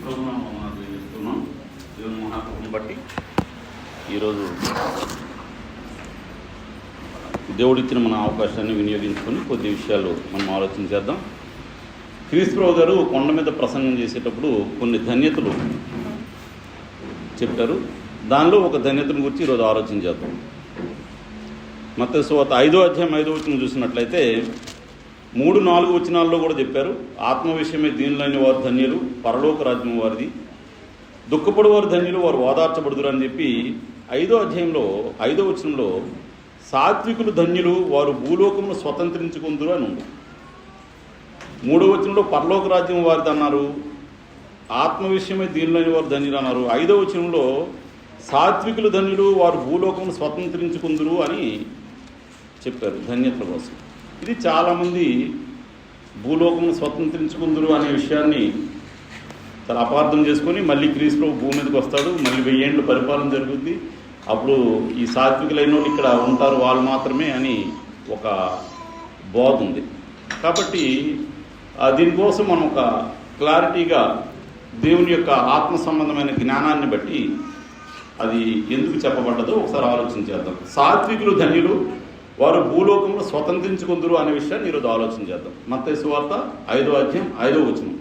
ప్రభునామమున తెలియజేస్తున్నాం. దేవుని మహాకృపను బట్టి ఈరోజు దేవుడిచ్చిన మన అవకాశాన్ని వినియోగించుకొని కొద్ది విషయాలు మనం ఆలోచన చేద్దాం. క్రీస్తు ప్రభు గారు కొండ మీద ప్రసంగం చేసేటప్పుడు కొన్ని ధన్యతలు చెప్పారు. దానిలో ఒక ధన్యతను గురించి ఈరోజు ఆలోచన చేద్దాం. మత్తయి సువార్త 5వ అధ్యాయం 5వ వచనం చూసినట్లయితే 3-4 వచనాల్లో కూడా చెప్పారు. ఆత్మ విషయమే దీనులైన వారు ధన్యులు, పరలోక రాజ్యం వారిది. దుఃఖపడు వారు ధన్యులు, వారు ఓదార్చబడుదురు అని చెప్పి 5వ అధ్యాయంలో 5వ వచనంలో సాత్వికులు ధన్యులు, వారు భూలోకమును స్వతంత్రించుకుందురు అని ఉంది. 3వ వచనంలో పరలోక రాజ్యం వారిది అన్నారు. ఆత్మ విషయమే దీనులైన వారు ధన్యులు అన్నారు. 5వ వచనంలో సాత్వికులు ధన్యులు, వారు భూలోకమును స్వతంత్రించుకుందురు అని చెప్పారు ధన్యతల కోసం. ఇది చాలామంది భూలోకమును స్వతంత్రించుకుందురు అనే విషయాన్ని చాలా అపార్థం చేసుకొని మళ్ళీ క్రీస్తు ప్రభు భూమి మీదకి వస్తాడు, మళ్ళీ 1000 ఏళ్ళు పరిపాలన జరుగుద్ది, అప్పుడు ఈ సాత్వికులైన వాళ్ళు ఇక్కడ ఉంటారు, వాళ్ళు మాత్రమే అని ఒక బోధ ఉంది. కాబట్టి దీనికోసం మనం ఒక క్లారిటీగా దేవుని యొక్క ఆత్మ సంబంధమైన జ్ఞానాన్ని బట్టి అది ఎందుకు చెప్పబడ్డదో ఒకసారి ఆలోచన చేద్దాం. సాత్వికులు ధన్యులు, వారు భూలోకంలో స్వతంత్రించుకుందురు అనే విషయాన్ని ఈరోజు ఆలోచన చేద్దాం. మత్తయి సువార్త 5వ అధ్యాయం 5వ వచనం.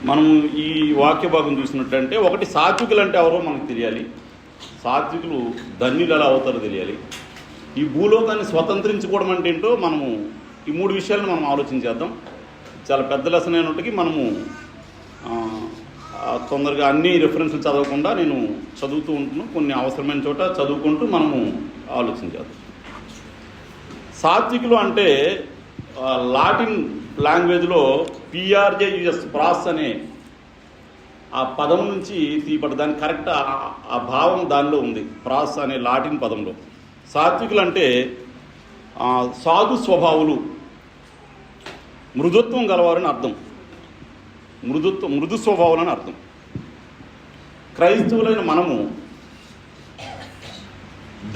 మనం ఈ వాక్య భాగం చూసినట్టంటే, ఒకటి సాత్వికులు అంటే ఎవరో మనకు తెలియాలి, సాత్వికులు ధన్యులు ఎలా అవుతారో తెలియాలి, ఈ భూలోకాన్ని స్వతంత్రించుకోవడం అంటే ఏంటో మనము ఈ 3 విషయాలను మనం ఆలోచన చేద్దాం. చాలా పెద్ద లెసన్ అయినట్టుకి మనము తొందరగా అన్ని రెఫరెన్స్లు చదవకుండా నేను చదువుతూ ఉంటున్నాను, కొన్ని అవసరమైన చోట చదువుకుంటూ మనము ఆలోచన చేద్దాం. సాత్వికులు అంటే లాటిన్ లాంగ్వేజ్లో PRJUS ప్రాస్ అనే ఆ పదం నుంచి తీయబడ్డ, దాని కరెక్ట్ ఆ భావం దానిలో ఉంది. ప్రాస్ అనే లాటిన్ పదంలో సాత్వికులు అంటే సాధు స్వభావులు, మృదుత్వం గలవారని అర్థం. మృదు స్వభావులు అని అర్థం. క్రైస్తవులైన మనము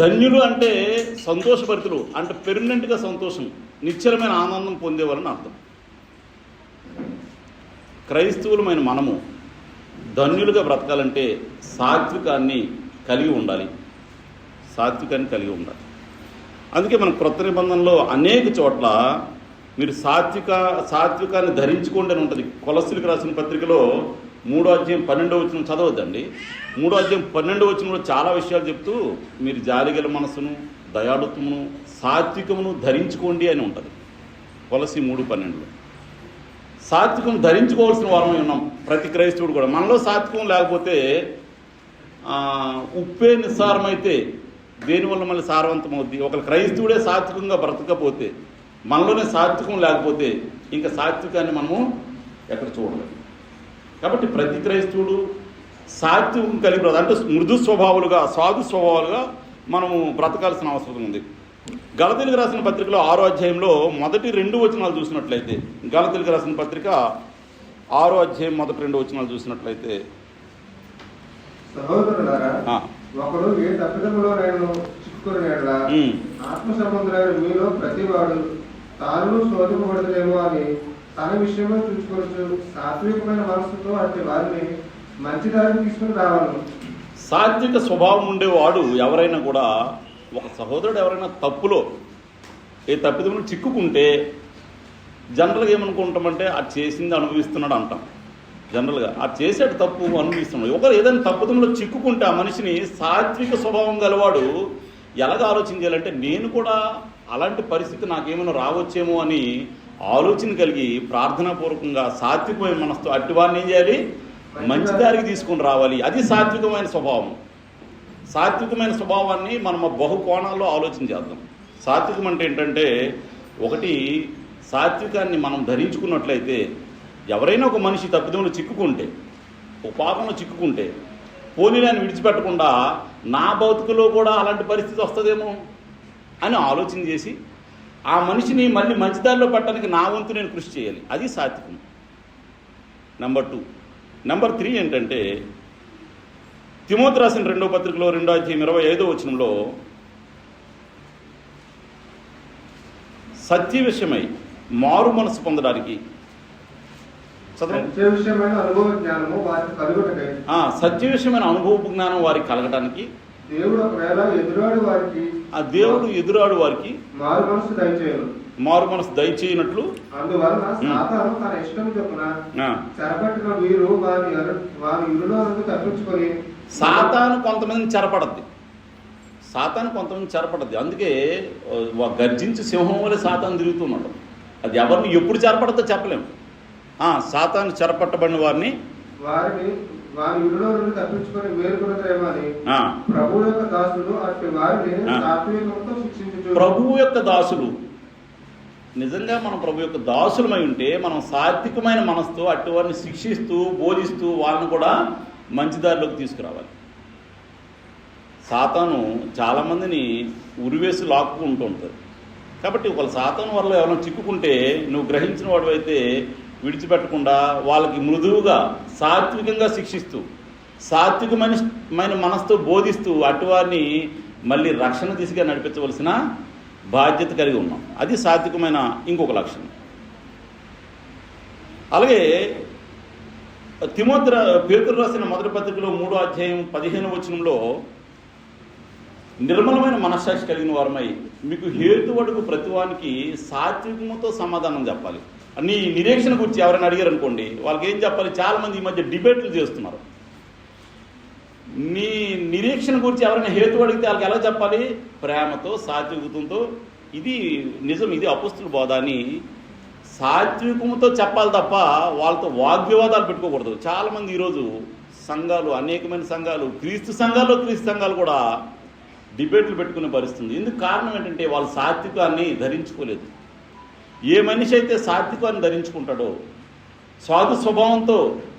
ధన్యులు అంటే సంతోషభరితులు, అంటే పెర్మనెంట్గా సంతోషం, నిశ్చలమైన ఆనందం పొందేవారని అర్థం. క్రైస్తవులమైన మనము ధన్యులుగా బ్రతకాలంటే సాత్వికాన్ని కలిగి ఉండాలి. అందుకే మన క్రొత్త నిబంధనలో అనేక చోట్ల మీరు సాత్వికాన్ని ధరించుకోండి అని ఉంటుంది. కొలస్సీలకు రాసిన పత్రికలో 3వ అధ్యాయం 12వ వచనం చదవద్దండి. 3వ అధ్యాయం 12వ వచనంలో చాలా విషయాలు చెప్తూ మీరు జాలిగల మనసును, దయాళుత్వమును, సాత్వికమును ధరించుకోండి అని ఉంటుంది. కొలస్సీ 3:12లో సాత్వికం ధరించుకోవాల్సిన వారమై ఉన్నాం ప్రతి క్రైస్తవుడు కూడా. మనలో సాత్వికం లేకపోతే ఉప్పే నిస్సారమైతే దేనివల్ల మళ్ళీ సారవంతం అవుద్ది? ఒకరు క్రైస్తవుడే సాత్వికంగా బ్రతకపోతే, మనలోనే సాత్వికం లేకపోతే ఇంకా సాత్వికాన్ని మనము ఎక్కడ చూడలేము. కాబట్టి ప్రతి క్రైస్తవుడు సాత్వికం కలిగి అంటే మృదు స్వభావాలుగా, సాధు స్వభావాలుగా మనము బ్రతకాల్సిన అవసరం ఉంది. గలతీయులకు రాసిన పత్రికలో 6వ అధ్యాయంలో మొదటి 2 వచనాలు చూసినట్లయితే, గలతీయులకు రాసిన పత్రిక 6వ అధ్యాయం మొదటి 2 వచనాలు చూసినట్లయితే, సహోదరులారా, ఒకడు ఏ తప్పిదములోనైనా చిక్కుకుని ఎడల ఆత్మ సంబంధులైన మీలో ప్రతివాడు తాను శోధింపబడలేమో అని తన విషయంలో చూసుకోవచ్చు. సాత్వికమైన మనసుతో అట్టి వారిని మంచి దారిని తీసుకుని రావాలి. సాత్విక స్వభావం ఉండేవాడు ఎవరైనా కూడా, ఒక సహోదరుడు ఎవరైనా తప్పులో ఏ తప్పిదములు చిక్కుకుంటే జనరల్గా ఏమనుకుంటామంటే అది చేసింది అనుభవిస్తున్నాడు అంటాం. జనరల్గా అది చేసేట తప్పు అనుభవిస్తున్నాడు. ఒకరు ఏదైనా తప్పుదములో చిక్కుకుంటే ఆ మనిషిని సాత్విక స్వభావం గలవాడు ఎలాగ ఆలోచన చేయాలంటే, నేను కూడా అలాంటి పరిస్థితి నాకేమైనా రావచ్చేమో అని ఆలోచన కలిగి ప్రార్థనాపూర్వకంగా సాత్వికమైన మనసుతో అట్టివారిని ఏం చేయాలి, మంచి దారికి తీసుకొని రావాలి. అది సాత్వికమైన స్వభావం. సాత్వికమైన స్వభావాన్ని మనం బహు కోణాల్లో ఆలోచన చేద్దాం. సాత్వికం అంటే ఏంటంటే, ఒకటి, సాత్వికాన్ని మనం ధరించుకున్నట్లయితే ఎవరైనా ఒక మనిషి తప్పిదంలో చిక్కుకుంటే, ఒక పాపంలో చిక్కుకుంటే పోనీలని విడిచిపెట్టకుండా నా బతుకులో కూడా అలాంటి పరిస్థితి వస్తుందేమో అని ఆలోచన చేసి ఆ మనిషిని మళ్ళీ మంచిదారిలో పెట్టడానికి నా వంతు నేను కృషి చేయాలి. అది సాత్వికం. నెంబర్ 2. నెంబర్ 3 ఏంటంటే, తిమోతి రాసిన 2వ పత్రికలో 2వ అధ్యాయం 25వ వచనంలో సత్య విషయమై మారు మనసు పొందడానికి సత్య విషయమైన అనుభవ జ్ఞానము వారికి కలుగుటకై సత్య విషయమైన అనుభవ జ్ఞానం వారికి కలగడానికి దేవుడు ఒకవేళ ఎదురాడు వారికి మారు మనసు దయచేయనట్లు అందువలన సాతాను తన ఇష్టం చొప్పున చెరపట్టిన వీరు వారి ఇరులో నుండి తప్పించుకొని సాతాను కొంతమందిని చెరపడద్ది. అందుకే గర్జించి సింహం వల్ల సాతాను తిరుగుతున్నాడు. అది ఎవరిని ఎప్పుడు చెరపడద్దో చెప్పలేము. సాతాను చెరపట్టబడిన వారి ఇరులో నుండి తప్పించుకొని వేరుకున్నదేమని ప్రభువు యొక్క దాసులు అట్టి వారిని సాత్వికంతో శిక్షించుచు. ప్రభువు యొక్క దాసులు, నిజంగా మనం ప్రభు యొక్క దాసులమై ఉంటే మనం సాత్వికమైన మనసుతో అట్టి వారిని శిక్షిస్తూ బోధిస్తూ వాళ్ళని కూడా మంచిదారిలోకి తీసుకురావాలి. సాతాను చాలామందిని ఉరివేసి లాక్కుంటూ ఉంటుంది. కాబట్టి ఒకవేళ సాతాను వల్ల ఎవరైనా చిక్కుకుంటే నువ్వు గ్రహించిన వాడు అయితే విడిచిపెట్టకుండా వాళ్ళకి మృదువుగా సాత్వికంగా శిక్షిస్తూ సాత్వికమైన మనసుతో బోధిస్తూ అటువారిని మళ్ళీ రక్షణ దిశగా నడిపించవలసిన బాధ్యత కలిగి ఉన్నాం. అది సాత్వికమైన ఇంకొక లక్షణం. అలాగే పేతురు రాసిన మొదటి పత్రికలో 3వ అధ్యాయం 15వ వచనంలో నిర్మలమైన మనస్సాక్షి కలిగిన వారమై మీకు హేతువడుగు ప్రతివానికి సాత్వికముతో సమాధానం చెప్పాలి. నీ నిరీక్షణ గురించి ఎవరైనా అడిగారు అనుకోండి, వాళ్ళకి ఏం చెప్పాలి? చాలామంది ఈ మధ్య డిబేట్లు చేస్తున్నారు. నీ నిరీక్షణ గురించి ఎవరైనా హేతు అడిగితే వాళ్ళకి ఎలా చెప్పాలి? ప్రేమతో, సాత్వికతంతో. ఇది నిజం, ఇది అపొస్తలుల బోధ అని సాత్వికముతో చెప్పాలి తప్ప వాళ్ళతో వాగ్వివాదాలు పెట్టుకోకూడదు. చాలామంది ఈరోజు సంఘాలు, అనేకమైన సంఘాలు, క్రీస్తు సంఘాలు కూడా డిబేట్లు పెట్టుకునే పరిస్థితుంది. ఇందుకు కారణం ఏంటంటే వాళ్ళు సాత్వికాన్ని ధరించుకోలేదు. ఏ మనిషి అయితే సాత్వికాన్ని ధరించుకుంటాడో, సాధు స్వభావంతో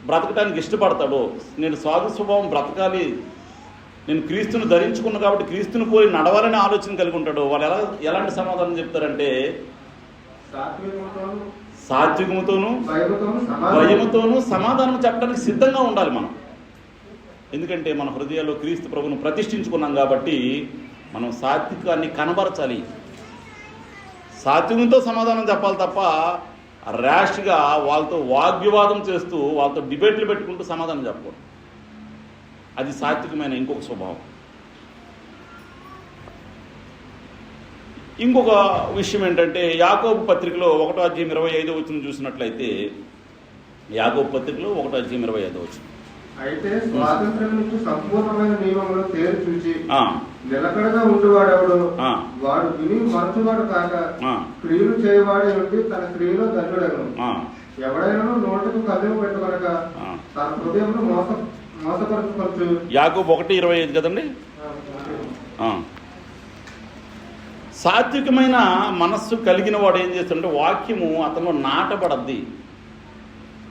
బ్రతకడానికి ఇష్టపడతాడో, నేను సాధు స్వభావం బ్రతకాలి, నేను క్రీస్తును ధరించుకున్నా కాబట్టి క్రీస్తుని పోయి నడవాలని ఆలోచన కలిగి ఉంటాడో వాళ్ళు ఎలాంటి సమాధానం చెప్తారంటే, సాత్వికముతోనూ భయముతోనూ సమాధానం చెప్పడానికి సిద్ధంగా ఉండాలి మనం. ఎందుకంటే మన హృదయాల్లో క్రీస్తు ప్రభువును ప్రతిష్ఠించుకున్నాం కాబట్టి మనం సాత్వికాన్ని కనబరచాలి. సాత్వికంతో సమాధానం చెప్పాలి తప్ప ర్యాష్గా వాళ్ళతో వాగ్వివాదం చేస్తూ వాళ్ళతో డిబేట్లు పెట్టుకుంటూ సమాధానం చెప్పకూడదు. అది సాత్వికమైన ఇంకొక స్వభావం. ఇంకొక విషయం ఏంటంటే, యాకోబు పత్రికలో 1వ అధ్యాయం 25వ వచనం చూసినట్లయితే, యాకోబు పత్రికలో 1వ అధ్యాయం 25వ వచనం, అయితే స్వాతంత్ర్యం నుంచి సంపూర్ణమైన నియమములు తేరు చూచి నిలకడగా ఉండువాడెవడు వాడు విని మరచువాడు కాక క్రియలు చేయవాడే ఉండి తన క్రియలో ధన్యుడను. ఎవడైనా నోటుకు కదలిక పెట్టుకొనక తన హృదయంలో మోసపరచుకోవచ్చు. యాకోబు 1:25 కదండి. సాత్వికమైన మనస్సు కలిగిన వాడు ఏం చేస్తాడంటే, వాక్యము అతను నాటబడద్ది.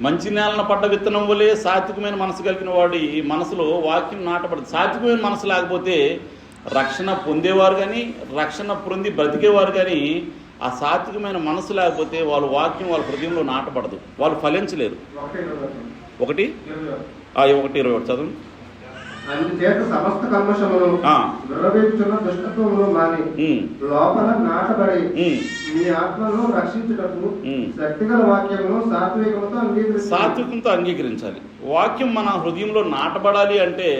మంచి నేలన పడ్డ విత్తనం వలే సాత్వికమైన మనసు కలిగిన వాడి మనసులో వాక్యం నాటబడదు. సాత్వికమైన మనసు లేకపోతే రక్షణ పొందేవారు కానీ, రక్షణ పొంది బ్రతికేవారు కానీ, ఆ సాత్వికమైన మనసు లేకపోతే వాళ్ళ వాక్యం వాళ్ళ హృదయంలో నాటబడదు, వాళ్ళు ఫలించలేరు. 1:21 చదువు. అందుచేత సమస్త కల్మషమును నిర్వహించున్న దుష్టత్వమును మాని లోపల నాటబడి మీ ఆత్మను రక్షించుటకు శక్తిగల వాక్యమును సాత్వికంతో అంగీకరించాలి. వాక్యం మన హృదయంలో నాటబడాలి అంటే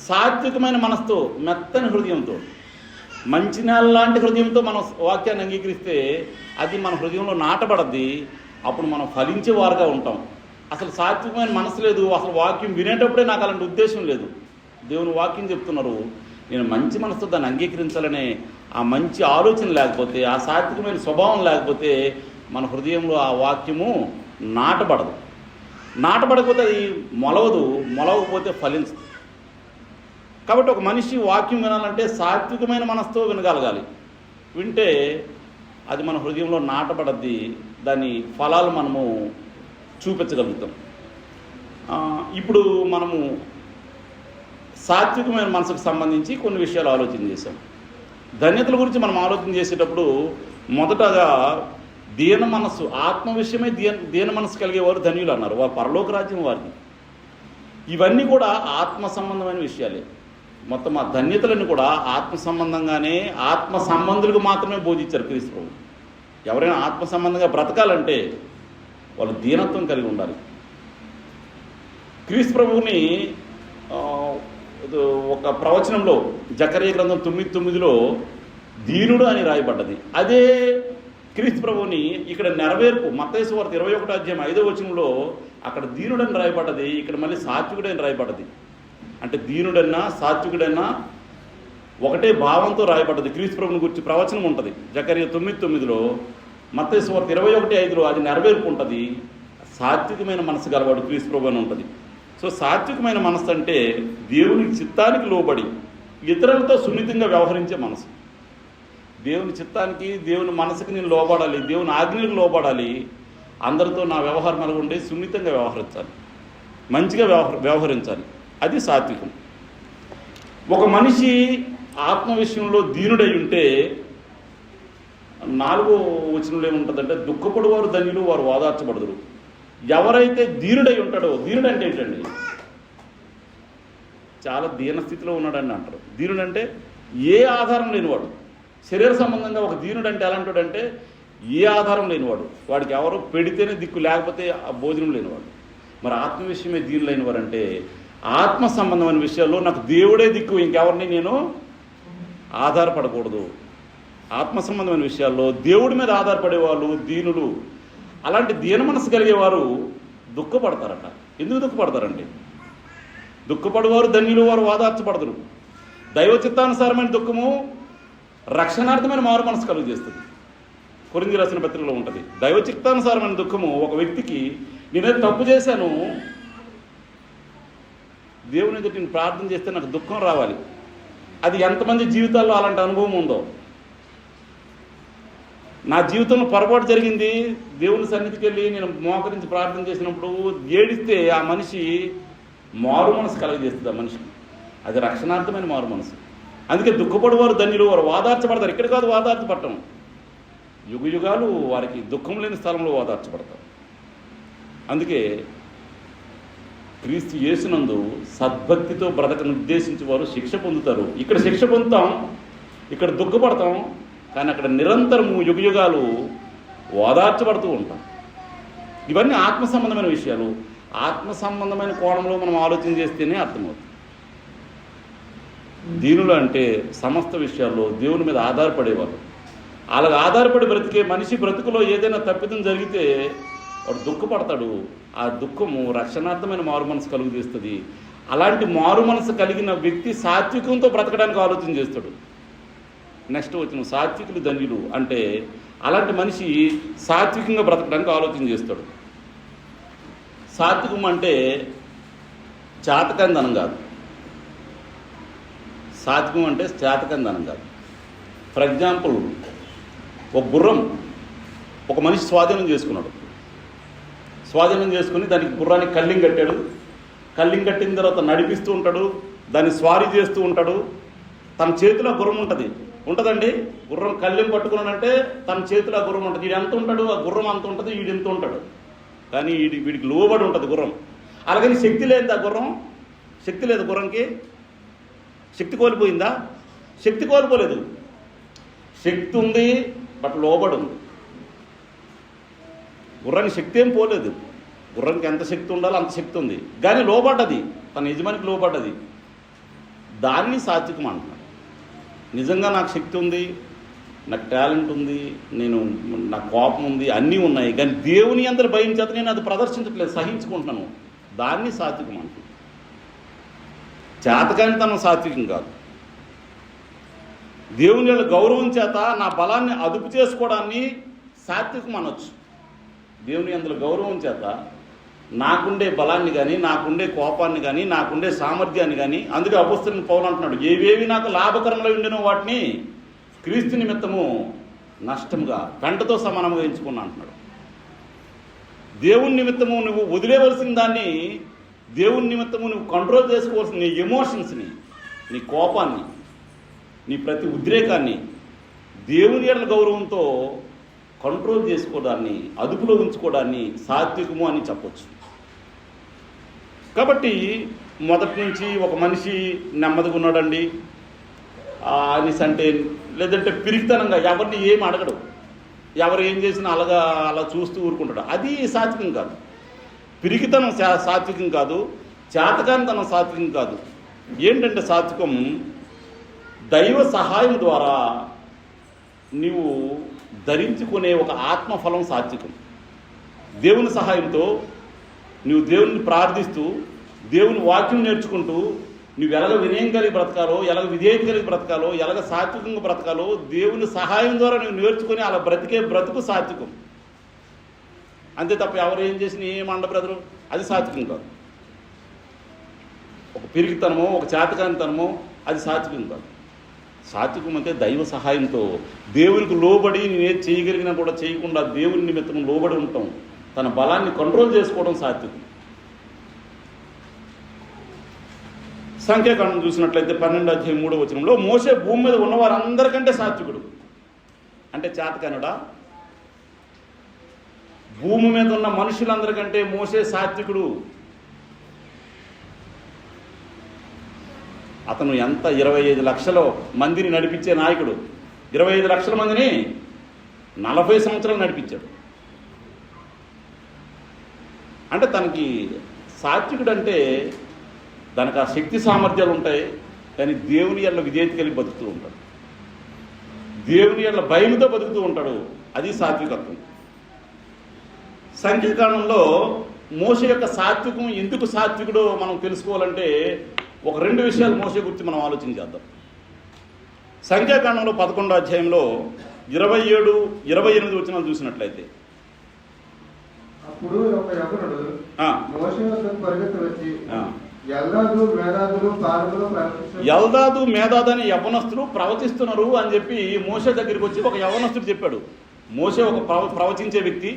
సాత్వికమైన మనసుతో, మెత్తని హృదయంతో, మంచి నేల లాంటి హృదయంతో మనం వాక్యాన్ని అంగీకరిస్తే అది మన హృదయంలో నాటబడద్ది. అప్పుడు మనం ఫలించే వారుగా ఉంటాం. అసలు సాత్వికమైన మనసు లేదు, అసలు వాక్యం వినేటప్పుడే నాకు అలాంటి ఉద్దేశం లేదు. దేవుని వాక్యం చెప్తున్నారు, నేను మంచి మనసుతో దాన్ని అంగీకరించాలనే ఆ మంచి ఆలోచన లేకపోతే, ఆ సాత్వికమైన స్వభావం లేకపోతే మన హృదయంలో ఆ వాక్యము నాటబడదు. నాటబడకపోతే అది మొలవకపోతే ఫలించదు. కాబట్టి ఒక మనిషి వాక్యం వినాలంటే సాత్వికమైన మనసుతో వినగలగాలి. వింటే అది మన హృదయంలో నాటబడద్ది, దాని ఫలాలు మనము చూపించగలుగుతాం. ఇప్పుడు మనము సాత్వికమైన మనసుకు సంబంధించి కొన్ని విషయాలు ఆలోచన చేశాం. ధన్యతల గురించి మనం ఆలోచన చేసేటప్పుడు మొదటగా దీన మనస్సు, ఆత్మ విషయమే దీన మనస్సు కలిగేవారు ధన్యులు అన్నారు. వారు పరలోక రాజ్యం వారిది. ఇవన్నీ కూడా ఆత్మ సంబంధమైన విషయాలే. మొత్తం ఆ ధన్యతలన్నీ కూడా ఆత్మ సంబంధంగానే, ఆత్మ సంబంధులకు మాత్రమే బోధించారు క్రీస్తు ప్రభు. ఎవరైనా ఆత్మ సంబంధంగా బ్రతకాలంటే వాళ్ళు దీనత్వం కలిగి ఉండాలి. క్రీస్తు ప్రభువుని ఒక ప్రవచనంలో జకర్యా గ్రంథం 9:9 దీనుడు అని రాయబడ్డది. అదే క్రీస్తు ప్రభువుని ఇక్కడ నెరవేర్పు మత్తయి సువార్త 21:5 అక్కడ దీనుడని రాయబడ్డది, ఇక్కడ మళ్ళీ సాత్వికుడని రాయబడ్డది. అంటే దీనుడన్నా సాత్వికుడన్నా ఒకటే భావంతో రాయబడ్డది. క్రీస్తు ప్రభువుని గురించి ప్రవచనం ఉంటుంది జకర్యా 9:9, మత్తయి సువార్త 21:5 అది నెరవేర్పు ఉంటుంది. సాత్వికమైన మనసు గలవాడు క్రీస్తు ప్రభు అని ఉంటుంది. సో సాత్వికమైన మనసు అంటే దేవుని చిత్తానికి లోబడి ఇతరులతో సున్నితంగా వ్యవహరించే మనసు. దేవుని చిత్తానికి, దేవుని మనసుకి నేను లోబడాలి, దేవుని ఆజ్ఞలకు లోబడాలి. అందరితో నా వ్యవహారం ఎలా ఉండే సున్నితంగా వ్యవహరించాలి, మంచిగా వ్యవహరించాలి. అది సాత్వికం. ఒక మనిషి ఆత్మ విషయంలో దీనుడై ఉంటే 4వ వచనంలో ఏముంటుందంటే దుఃఖపడువారు ధన్యులు, వారు ఓదార్చబడదురు. ఎవరైతే దీనుడై ఉంటాడో, దీనుడు అంటే ఏంటండి? చాలా దీనస్థితిలో ఉన్నాడని అంటారు. దీనుడు అంటే ఏ ఆధారం లేనివాడు. శరీర సంబంధంగా ఒక దీనుడు అంటే ఎలాంటివాడంటే ఏ ఆధారం లేనివాడు. వాడికి ఎవరో పెడితేనే దిక్కు, లేకపోతే ఆ భోజనం లేనివాడు. మరి ఆత్మ విషయమే దీనులైన వారంటే ఆత్మ సంబంధమైన విషయాల్లో నాకు దేవుడే దిక్కు, ఇంకెవరిని నేను ఆధారపడకూడదు. ఆత్మ సంబంధమైన విషయాల్లో దేవుడి మీద ఆధారపడే వాళ్ళు దీనులు. అలాంటి దీన మనసు కలిగేవారు దుఃఖపడతారట. ఎందుకు దుఃఖపడతారండి? దుఃఖపడేవారు ధన్యులు, వారు ఓదార్చబడదురు. దైవ చిత్తానుసారమైన దుఃఖము రక్షణార్థమైన మారు మనసు కలుగు చేస్తుంది. కొరింథీ రాసిన పత్రికలో ఉంటుంది. దైవ చిత్తానుసారమైన దుఃఖము ఒక వ్యక్తికి, నేనేదో తప్పు చేశాను, దేవుని ఎదుట నేను ప్రార్థన చేస్తే నాకు దుఃఖం రావాలి. అది ఎంతమంది జీవితాల్లో అలాంటి అనుభవం ఉందో. నా జీవితంలో పొరపాటు జరిగింది, దేవుని సన్నిధికి వెళ్ళి నేను మోకరించి ప్రార్థన చేసినప్పుడు ఏడిస్తే ఆ మనిషి మారు మనసు కలగజేస్తుంది. ఆ మనిషికి అది రక్షణార్థమైన మారు మనసు. అందుకే దుఃఖపడేవారు ధన్యులు, వారు ఓదార్చబడతారు. ఇక్కడ కాదు ఓదార్చబడటం, యుగాలు వారికి దుఃఖం లేని స్థలంలో ఓదార్చబడతారు. అందుకే క్రీస్తు యేసునందు సద్భక్తితో బ్రతకను ఉద్దేశించి వారు శిక్ష పొందుతారు. ఇక్కడ శిక్ష పొందుతాం, ఇక్కడ దుఃఖపడతాం, కానీ అక్కడ నిరంతరము యుగాలు ఓదార్చబడుతూ ఉంటాం. ఇవన్నీ ఆత్మ సంబంధమైన విషయాలు. ఆత్మ సంబంధమైన కోణంలో మనం ఆలోచన చేస్తేనే అర్థమవుతుంది. దీనులు అంటే సమస్త విషయాల్లో దేవుని మీద ఆధారపడేవారు. అలాగ ఆధారపడి బ్రతికే మనిషి బ్రతుకులో ఏదైనా తప్పిదం జరిగితే వాడు దుఃఖపడతాడు. ఆ దుఃఖము రక్షణార్థమైన మారు మనసు కలుగు చేస్తుంది. అలాంటి మారు మనసు కలిగిన వ్యక్తి సాత్వికంతో బ్రతకడానికి ఆలోచన చేస్తాడు. నెక్స్ట్ వచ్చిన సాత్వికులు ధన్యులు అంటే అలాంటి మనిషి సాత్వికంగా బ్రతకడానికి ఆలోచన చేస్తాడు. సాత్వికం అంటే చాతకందనం కాదు. సాత్వికం అంటే చాతకందనం కాదు. ఫర్ ఎగ్జాంపుల్, ఒక గుర్రం ఒక మనిషి స్వాధీనం చేసుకున్నాడు. స్వాధీనం చేసుకుని దానికి గుర్రానికి కళ్ళింగ్ కట్టాడు. కళ్ళింగ్ కట్టిన తర్వాత నడిపిస్తూ ఉంటాడు, దాన్ని స్వారీ చేస్తూ ఉంటాడు. తన చేతిలో గుర్రం ఉంటుందండి. గుర్రం కళ్ళెం పట్టుకున్నాడంటే తన చేతిలో గుర్రం ఉంటుంది. వీడు ఎంత ఉంటాడు, ఆ గుర్రం అంత ఉంటుంది, వీడు ఎంత ఉంటాడు. కానీ వీడికి లోబడి ఉంటుంది గుర్రం. అలాగని శక్తి లేదు ఆ గుర్రం, శక్తి లేదు గుర్రంకి. శక్తి కోల్పోయిందా? శక్తి కోల్పోలేదు. శక్తి ఉంది, బట్ లోబడి ఉంది. గుర్రానికి శక్తి ఏం పోలేదు. గుర్రానికి ఎంత శక్తి ఉండాలో అంత శక్తి ఉంది, కానీ లోబడ్డది, తన యజమానికి లోబడ్డది. దాన్ని సాత్వికం అంటున్నాడు. నిజంగా నాకు శక్తి ఉంది, నాకు టాలెంట్ ఉంది, నాకు కోపం ఉంది, అన్నీ ఉన్నాయి, కానీ దేవుని అందరి భయం చేత నేను అది ప్రదర్శించట్లేదు, సహించుకుంటున్నాను. దాన్ని సాత్వికం అంటున్నాను. చేతకాని తన సాత్వికం కాదు. దేవుని యొక్క గౌరవం చేత నా బలాన్ని అదుపు చేసుకోవడాన్ని సాత్వికం అనొచ్చు. దేవుని అందులో గౌరవం చేత నాకుండే బలాన్ని కానీ, నాకుండే కోపాన్ని కానీ, నాకుండే సామర్థ్యాన్ని కానీ, అందుకే అపొస్తలుడైన పౌలు అంటున్నాడు, ఏవేవి నాకు లాభకరంలో ఉండినో వాటిని క్రీస్తు నిమిత్తము నష్టముగా పెంటతో సమానంగా ఎంచుకున్నా అంటున్నాడు. దేవుని నిమిత్తము నువ్వు వదిలేవలసిన దాన్ని, దేవుని నిమిత్తము నువ్వు కంట్రోల్ చేసుకోవాల్సిన నీ ఎమోషన్స్ని, నీ కోపాన్ని, నీ ప్రతి ఉద్రేకాన్ని దేవుని యొక్క గౌరవంతో కంట్రోల్ చేసుకోవడాన్ని, అదుపులో ఉంచుకోవడాన్ని సాత్వికము అని చెప్పొచ్చు. కాబట్టి మొదటి నుంచి ఒక మనిషి నెమ్మదిగా ఉన్నాడండి అనేసి అంటే, లేదంటే పిరికితనంగా ఎవరిని ఏం అడగడు, ఎవరు ఏం చేసినా అలా చూస్తూ ఊరుకుంటాడు, అది సాత్వికం కాదు. పిరికితనం సాత్వికం కాదు, చేతకానితనం సాత్వికం కాదు. ఏంటంటే సాత్వికం దైవ సహాయం ద్వారా నీవు ధరించుకునే ఒక ఆత్మఫలం సాత్వికం. దేవుని సహాయంతో నువ్వు దేవుని ప్రార్థిస్తూ, దేవుని వాక్యం నేర్చుకుంటూ, నువ్వు ఎలాగ వినయం కలిగి బ్రతకాలో, ఎలాగ విధేయత కలిగి బ్రతకాలో, ఎలాగ సాత్వికంగా బ్రతకాలో దేవుని సహాయం ద్వారా నువ్వు నేర్చుకొని అలా బ్రతికే బ్రతుకు సాత్వికం. అంతే తప్ప ఎవరు ఏం చేసినా ఏమండ బ్రదరు, అది సాత్వికం కాదు. ఒక పిరికితనమో, ఒక చేతకానితనమో అది సాత్వికం కాదు. సాత్వికం అంటే దైవ సహాయంతో దేవునికి లోబడి నేనేది చేయగలిగినా కూడా చేయకుండా దేవుని నిమిత్తం లోబడి ఉంటాం, తన బలాన్ని కంట్రోల్ చేసుకోవడం సాత్వికం. సంఖ్యాకాండం చూసినట్లయితే 12:3 మోషే భూమి మీద ఉన్నవారందరికంటే సాత్వికుడు. అంటే చేతకానుడా? భూమి మీద ఉన్న మనుషులందరికంటే మోషే సాత్వికుడు. అతను ఎంత 25 లక్షల మందిని నడిపించే నాయకుడు. 25 లక్షల మందిని 40 సంవత్సరాలు నడిపించాడు. అంటే తనకి సాత్వికుడు అంటే దానికి ఆ శక్తి సామర్థ్యాలు ఉంటాయి, కానీ దేవుని యొక్క విధేయత కలిగి బతుకుతూ ఉంటాడు, దేవుని యొక్క భయంతో బతుకుతూ ఉంటాడు. అది సాత్వికత్వం. సంఖ్యాకాండంలో మోషే యొక్క సాత్వికం ఎందుకు సాత్వికుడో మనం తెలుసుకోవాలంటే ఒక 2 విషయాలు మోషే గురించి మనం ఆలోచన చేద్దాం. సంఖ్యాకాండంలో 11వ అధ్యాయంలో 27, 28 వచనాలు చూసినట్లయితే, అప్పుడు ఒక యవనుడు మోషే వద్దకు పరిగెత్తి వచ్చి, ఎల్దాదు మేదాదు అనే యవ్వనస్తులు ప్రవచిస్తున్నారు అని చెప్పి మోషే దగ్గరికి వచ్చి ఒక యవ్వనస్తుడు చెప్పాడు. మోషే ఒక ప్రవచించే వ్యక్తి,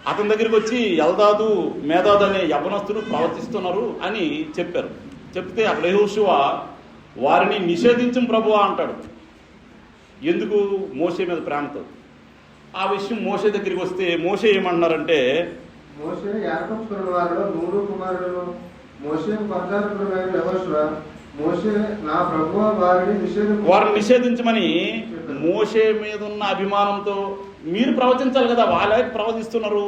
అతని దగ్గరికి వచ్చి ఎల్దాదు మేదాదు అనే యవ్వనస్తులు ప్రవచిస్తున్నారు అని చెప్పారు. చెప్తే అక్కడ యెహోషువ వారిని నిషేధించం ప్రభువా అంటాడు. ఎందుకు? మోషే మీద ప్రేమతో. ఆ విషయం మోషే దగ్గరికి వస్తే మోషే ఏమన్నారంటే, మోషే యాకోబు వారిలో 3 కుమారులను మోషే పద్దారుడైన యెహోషువ మోషే నా ప్రభువా వారిని నిషేధించమని మోషే మీద ఉన్న అభిమానంతో, మీరు ప్రవచించాలి కదా, వాళ్ళే ప్రవచిస్తున్నారు,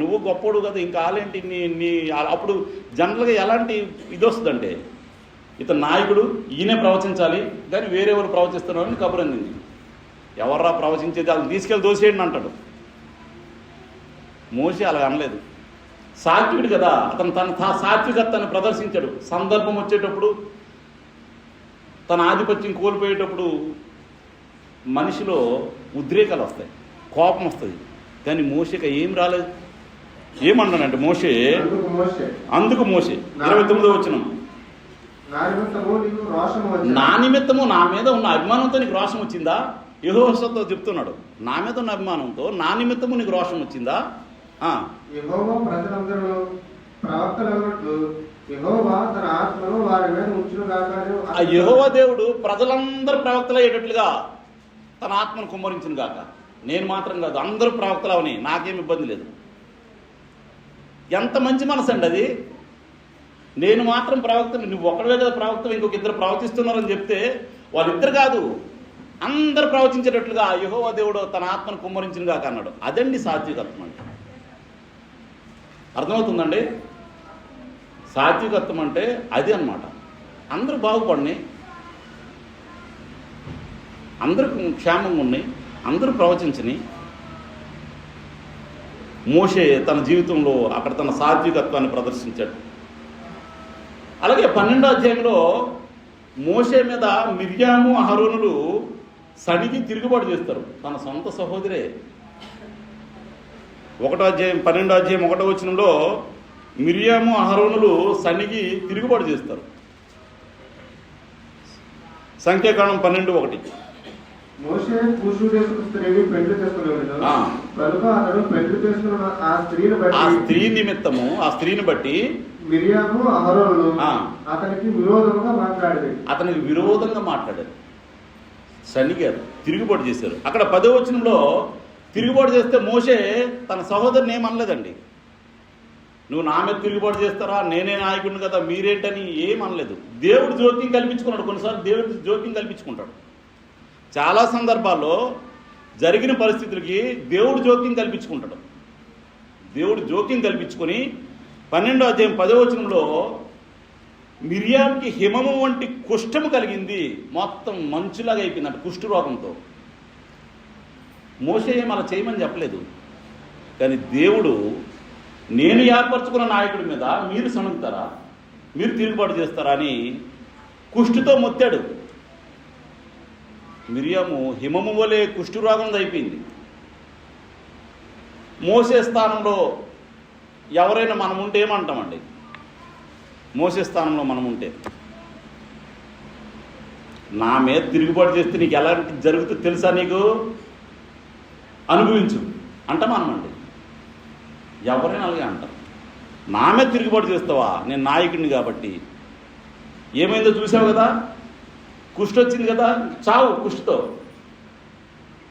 నువ్వు గొప్పడు కదా, ఇంకా వాళ్ళేంటి నీ అప్పుడు జనరల్గా ఎలాంటి ఇది వస్తుందంటే, ఇతను నాయకుడు, ఈయనే ప్రవచించాలి, కానీ వేరేవారు ప్రవచిస్తున్నారని కబురందింది. ఎవర్రా ప్రవచించేది, వాళ్ళని తీసుకెళ్ళి దోసేయండి అంటాడు. మోషే అలా అనలేదు. సాత్వికుడు కదా, అతను తన సాత్వికత్వాన్ని ప్రదర్శించాడు. సందర్భం వచ్చేటప్పుడు, తన ఆధిపత్యం కోల్పోయేటప్పుడు మనిషిలో ఉద్రేకాలు వస్తాయి, కోపం వస్తుంది. కానీ మోషేకి ఏం రాలేదు. ఏమన్నాడంటే మోషే, అందుకు మోషే 29వ వచనం, నా నిమిత్తము నా మీద ఉన్న అభిమానంతో నీకు రోషం వచ్చిందా? యెహోవాతో చెప్తున్నాడు, నా మీద ఉన్న అభిమానంతో నా నిమిత్తము నీకు రోషం వచ్చిందా? యెహోవా ప్రజలందరూ ప్రవక్తలన్నట్లు యెహోవా తన ఆత్మను వారి మీద ఉంచునుగాక. ఆ యెహోవా దేవుడు ప్రజలందరూ ప్రవక్తలు అయ్యేటట్లుగా తన ఆత్మను కుమ్మరించును గాక. నేను మాత్రం కాదు, అందరూ ప్రవక్తలు అవని, నాకేం ఇబ్బంది లేదు. ఎంత మంచి మనసు అండి అది. నేను మాత్రం ప్రవక్తను, నువ్వు ఒక్కడే కదా ప్రవక్త, ఇంకొక 2 ప్రవచిస్తున్నారని చెప్తే వాళ్ళిద్దరు కాదు, అందరూ ప్రవచించేటట్లుగా యెహోవా దేవుడు తన ఆత్మను కుమ్మరించును గాక అన్నాడు. అదండి సాత్వికత్వం అంటే. అర్థమవుతుందండి? సాత్వికత్వం అంటే అది అన్నమాట. అందరూ బాగుపడినాయి, అందరూ క్షేమంగా ఉన్నాయి, అందరూ ప్రవచించని. మోషే తన జీవితంలో అక్కడ తన సాత్వికత్వాన్ని ప్రదర్శించాడు. అలాగే 12వ అధ్యాయంలో మోషే మీద మిర్యాము అహరోనులు సణిగి తిరుగుబాటు చేస్తారు. తన సొంత సహోదరే. 1వ అధ్యాయం 12వ అధ్యాయం 1వ వచనంలో మిర్యాము అహరోనులు సణిగి తిరుగుబాటు చేస్తారు. సంఖ్యాకాండం 12:1. మోషే కూషు దేశపు స్త్రీని పెళ్లి చేసుకునేవాడు కనుక అతడు పెళ్లి చేసుకున్న ఆ స్త్రీ నిమిత్తము ఆ స్త్రీని బట్టి మిరియాము అహరోనులు అతనికి విరోధంగా మాట్లాడారు. సణిగారు, తిరుగుబాటు చేశారు. అక్కడ 10వ వచనంలో తిరుగుబాటు చేస్తే మోషే తన సహోదరుని ఏమనలేదండి. నువ్వు నా మీద తిరుగుబాటు చేస్తారా, నేనే నాయకుడిని కదా, మీరేంటని ఏమనలేదు. దేవుడు జోక్యం కల్పించుకున్నాడు. కొన్నిసార్లు దేవుడు జోక్యం కల్పించుకుంటాడు. చాలా సందర్భాల్లో జరిగిన పరిస్థితులకి దేవుడు జోక్యం కల్పించుకుంటాడు. దేవుడు జోక్యం కల్పించుకొని 12వ అధ్యాయం 10వ వచనంలో మిర్యాముకి హిమము వంటి కుష్ఠము కలిగింది. మొత్తం మంచులాగా అయిపోయిందంట కుష్ఠ రోగంతో. మోషే అలా చేయమని చెప్పలేదు. కానీ దేవుడు, నేను ఏర్పరచుకున్న నాయకుడి మీద మీరు సణుగుతారా, మీరు తిరుగుబాటు చేస్తారా అని కుష్ఠుతో మొత్తాడు. మిరియాము హిమము వలె కుష్ఠరోగం అయిపోయింది. మోసే స్థానంలో ఎవరైనా మనం ఉంటే ఏమంటామండి? మోసే స్థానంలో మనం ఉంటే, నా మీద తిరుగుబాటు చేస్తే నీకు ఎలా జరుగుతుందో తెలుసా, నీకు అనుభవించు అంటామనమండి. ఎవరైనా అలాగే అంటారు. నా మీద తిరుగుబాటు చేస్తావా, నేను నాయకుడిని కాబట్టి, ఏమైందో చూసావు కదా, కుష్టి వచ్చింది కదా, చావు కుష్టితో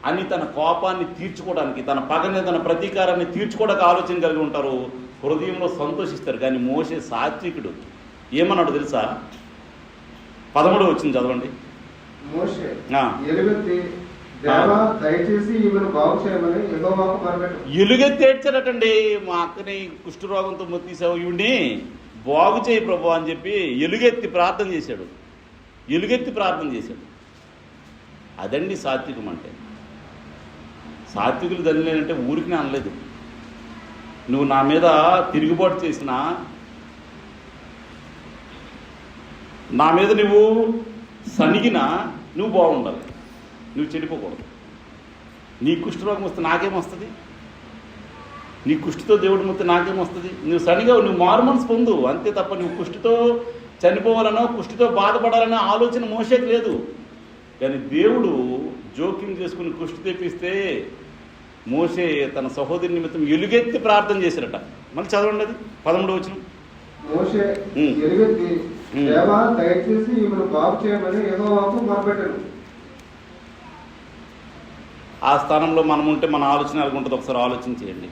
అని తన కోపాన్ని తీర్చుకోవడానికి, తన పగని, తన ప్రతీకారాన్ని తీర్చుకోవడానికి ఆలోచన కలిగి ఉంటారు. హృదయంలో సంతోషిస్తారు. కానీ మోషే సాత్వికుడు. ఏమన్నాడు తెలుసా? 13వ వచనం చదవండి. ఎలుగెత్తి ఏడ్చారటండి. మా అక్కని కుష్ఠరోగంతో మొత్తీసావు, ఈవిడ్ని బాగు చేయి ప్రభు అని చెప్పి ఎలుగెత్తి ప్రార్థన చేశాడు. అదండి సాత్వికం అంటే. సాత్వికులు ధన్యులేనంటే ఊరికి అనలేదు. నువ్వు నా మీద తిరుగుబాటు చేసినా, నా మీద నువ్వు సణిగినా నువ్వు బాగుండాలి, నువ్వు చెడిపోకూడదు. నీ కుష్ఠరోగం వస్తే నాకేమొస్తుంది? నీ కుష్టితో దేవుడు మొత్తం నాకేమొస్తుంది? నువ్వు సణిగావు, నువ్వు మారు మనసు పొందు అంతే తప్ప నువ్వు కుష్టితో చనిపోవాలనో కుష్టితో బాధపడాలనో ఆలోచన మోషేకి లేదు. కానీ దేవుడు జోక్యం చేసుకుని కుష్టి తెప్పిస్తే మోషే తన సహోదరి నిమిత్తం ఎలుగెత్తి ప్రార్థన చేశారట. మళ్ళీ చదవండి అది 13వ వచనం. మోషే ఎలుగెత్తి, దేవా దయచేసి ఈమెను బాగు చేయమని యెహోవాకు మొరపెట్టెను. ఆ స్థానంలో మనం ఉంటే మన ఆలోచన అనుకుంటుంది. ఒకసారి ఆలోచన చేయండి.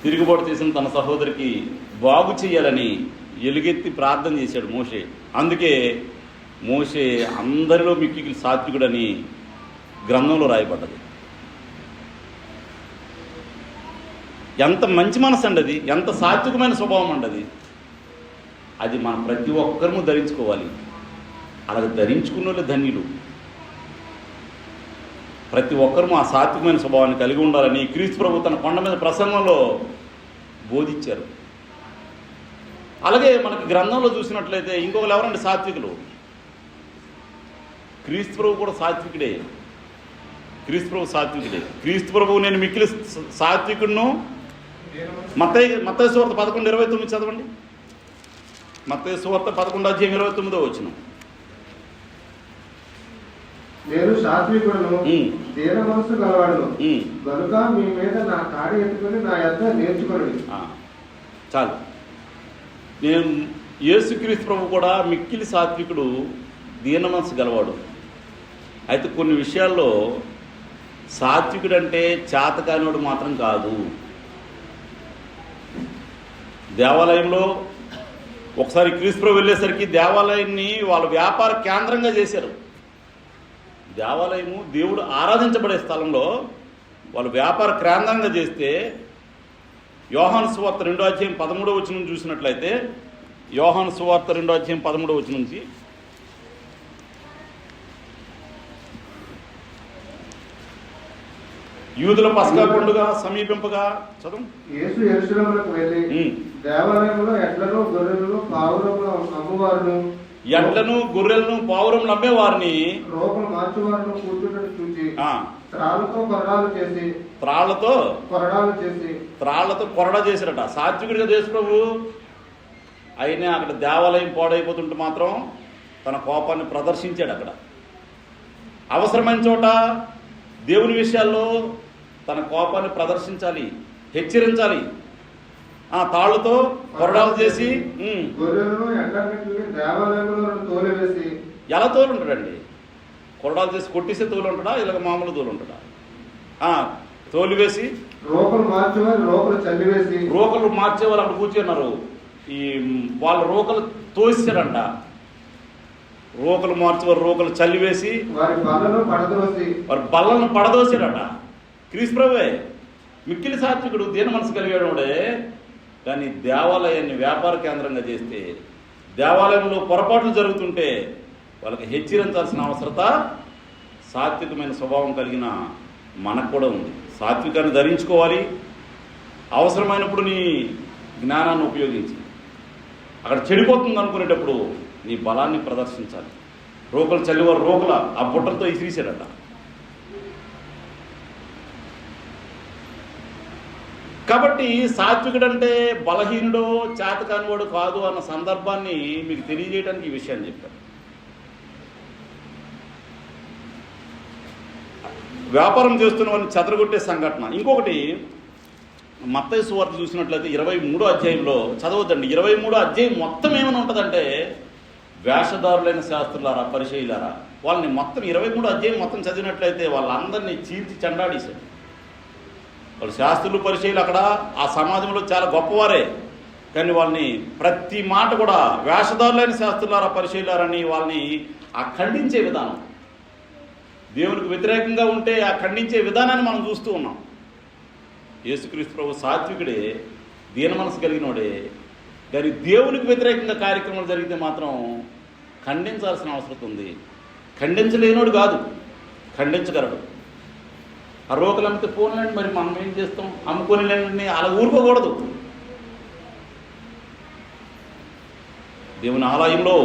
తిరుగుబాటు చేసిన తన సహోదరికి బాగు చేయాలని ఎలుగెత్తి ప్రార్థన చేశాడు మోషే. అందుకే మోషే అందరిలో మిక్కిలి సాత్వికుడని గ్రంథంలో రాయబడ్డది. ఎంత మంచి మనసు అండి అది, ఎంత సాత్వికమైన స్వభావం అండి అది మనం ప్రతి ఒక్కరము ధరించుకోవాలి. అలాగే ధరించుకున్న వాళ్ళే ధన్యులు. ప్రతి ఒక్కరూ ఆ సాత్వికమైన స్వభావాన్ని కలిగి ఉండాలని క్రీస్తు ప్రభు తన కొండ మీద ప్రసంగంలో బోధించారు. అలాగే మనకి గ్రంథంలో చూసినట్లయితే ఇంకొకరు ఎవరండి సాత్వికులు? క్రీస్తు ప్రభు కూడా సాత్వికుడే. క్రీస్తు ప్రభు నేను మిక్కిలి సాత్వికుడును. మత్తయి సువార్త 11:29 చదవండి. మత్తయి సువార్త 11:29 వచనం. నేను సాత్వికుడును, దీన మనసు గలవాడును కనుక మీ మీద నా కాడి ఎత్తుకొని నా యొద్ద నేర్చుకోండి. చాలు. నేను యేసుక్రీస్తు ప్రభు కూడా మిక్కిలి సాత్వికుడు, దీన మనసు గలవాడు. అయితే కొన్ని విషయాల్లో సాత్వికుడు అంటే చేతకానివాడు మాత్రం కాదు. దేవాలయంలో ఒకసారి క్రీస్తు ప్రభు వెళ్ళేసరికి దేవాలయాన్ని వాళ్ళ వ్యాపార కేంద్రంగా చేశారు. దేవాలయము దేవుడు ఆరాధించబడే స్థలంలో వాళ్ళు వ్యాపార కేంద్రంగా చేస్తే యోహాను సువార్త 2వ అధ్యాయం 13వ వచనం చూసినట్లయితే, యోహాను సువార్త 2వ అధ్యాయం 13వ వచనం నుంచి, యూదుల పస్కా పండుగ సమీపింపగా చదువు. యేసు యెరూషలేమునకు వెళ్ళి దేవాలయంలో ఎడ్లను గొర్రెలను పావురములను అమ్మువారును ఎడ్లను గొర్రెలను పావురములు అమ్మే వారిని రోగులు మార్చువారిని కూర్చున్నట్టు చూచి ఆ, త్రాళ్ళతో కొరడాలు చేసి త్రాళ్లతో కొరడా చేశారట. సాత్వికుడిగా యేసు ప్రభు అయినా అక్కడ దేవాలయం పాడైపోతుంటే మాత్రం తన కోపాన్ని ప్రదర్శించాడు. అక్కడ అవసరమైన చోట దేవుని విషయాల్లో తన కోపాన్ని ప్రదర్శించాలి, హెచ్చరించాలి. ఆ తాళ్ళతో కొరడాలు చేసి ఎలా తోలు ఉంటాడండి? కొరడాలు చేసి కొట్టేసే తోలు ఉంటాడా, ఇలాగ మామూలు తోలు ఉంటాడా? తోలు వేసి రోకలు మార్చేవారు అక్కడ కూర్చున్నారు. ఈ వాళ్ళ రోకలు తోసారంట. రోకలు మార్చేవారు రోకలు చల్లివేసి వారి బల్లను పడదోసాడట. క్రీస్తువే మిక్కిలి సాత్వికుడు, దీన మనసు కలిగాడే. కానీ దేవాలయాన్ని వ్యాపార కేంద్రంగా చేస్తే, దేవాలయంలో పొరపాట్లు జరుగుతుంటే వాళ్ళకి హెచ్చరించాల్సిన అవసరత సాత్వికమైన స్వభావం కలిగిన మనకు కూడా ఉంది. సాత్వికాన్ని ధరించుకోవాలి. అవసరమైనప్పుడు నీ జ్ఞానాన్ని ఉపయోగించి, అక్కడ చెడిపోతుంది అనుకునేటప్పుడు నీ బలాన్ని ప్రదర్శించాలి. రోకలు చల్లివారు రోకల ఆ బుట్టలతో ఇసిరీసాడట. కాబట్టి సాత్వికుడంటే బలహీనుడో చేతకానివాడు కాదు అన్న సందర్భాన్ని మీకు తెలియజేయడానికి ఈ విషయాన్ని చెప్పారు. వ్యాపారం చేస్తున్న వాళ్ళని చెదరగొట్టే సంఘటన. ఇంకొకటి మత్తయి సువార్త చూసినట్లయితే 23వ అధ్యాయంలో చదవద్దండి. 23వ అధ్యాయం మొత్తం ఏమైనా ఉంటుందంటే వేషధారులైన శాస్త్రులారా, పరిచయులారా, వాళ్ళని మొత్తం 23వ అధ్యాయం మొత్తం చదివినట్లయితే వాళ్ళందరినీ చీల్చి చెండాడేశారు. వాళ్ళు శాస్త్రులు పరిచయులు అక్కడ ఆ సమాజంలో చాలా గొప్పవారే. కానీ వాళ్ళని ప్రతి మాట కూడా వేషధారులైన శాస్త్రులారా, పరిచయులారని వాళ్ళని ఆ ఖండించే విధానం, దేవునికి వ్యతిరేకంగా ఉంటే ఆ ఖండించే విధానాన్ని మనం చూస్తూ ఉన్నాం. యేసుక్రీస్తు ప్రభు సాత్వికుడే, దీన మనసు కలిగినోడే. కానీ దేవునికి వ్యతిరేకంగా కార్యక్రమాలు జరిగితే మాత్రం ఖండించాల్సిన అవసరం ఉంది. ఖండించలేనోడు కాదు, ఖండించగలడు. ఆ రోకలు అమ్మితే పోన్లేండి, మరి మనం ఏం చేస్తాం, అమ్ముకొని లేని అలా ఊరుకోకూడదు. దేవుని ఆలయంలో,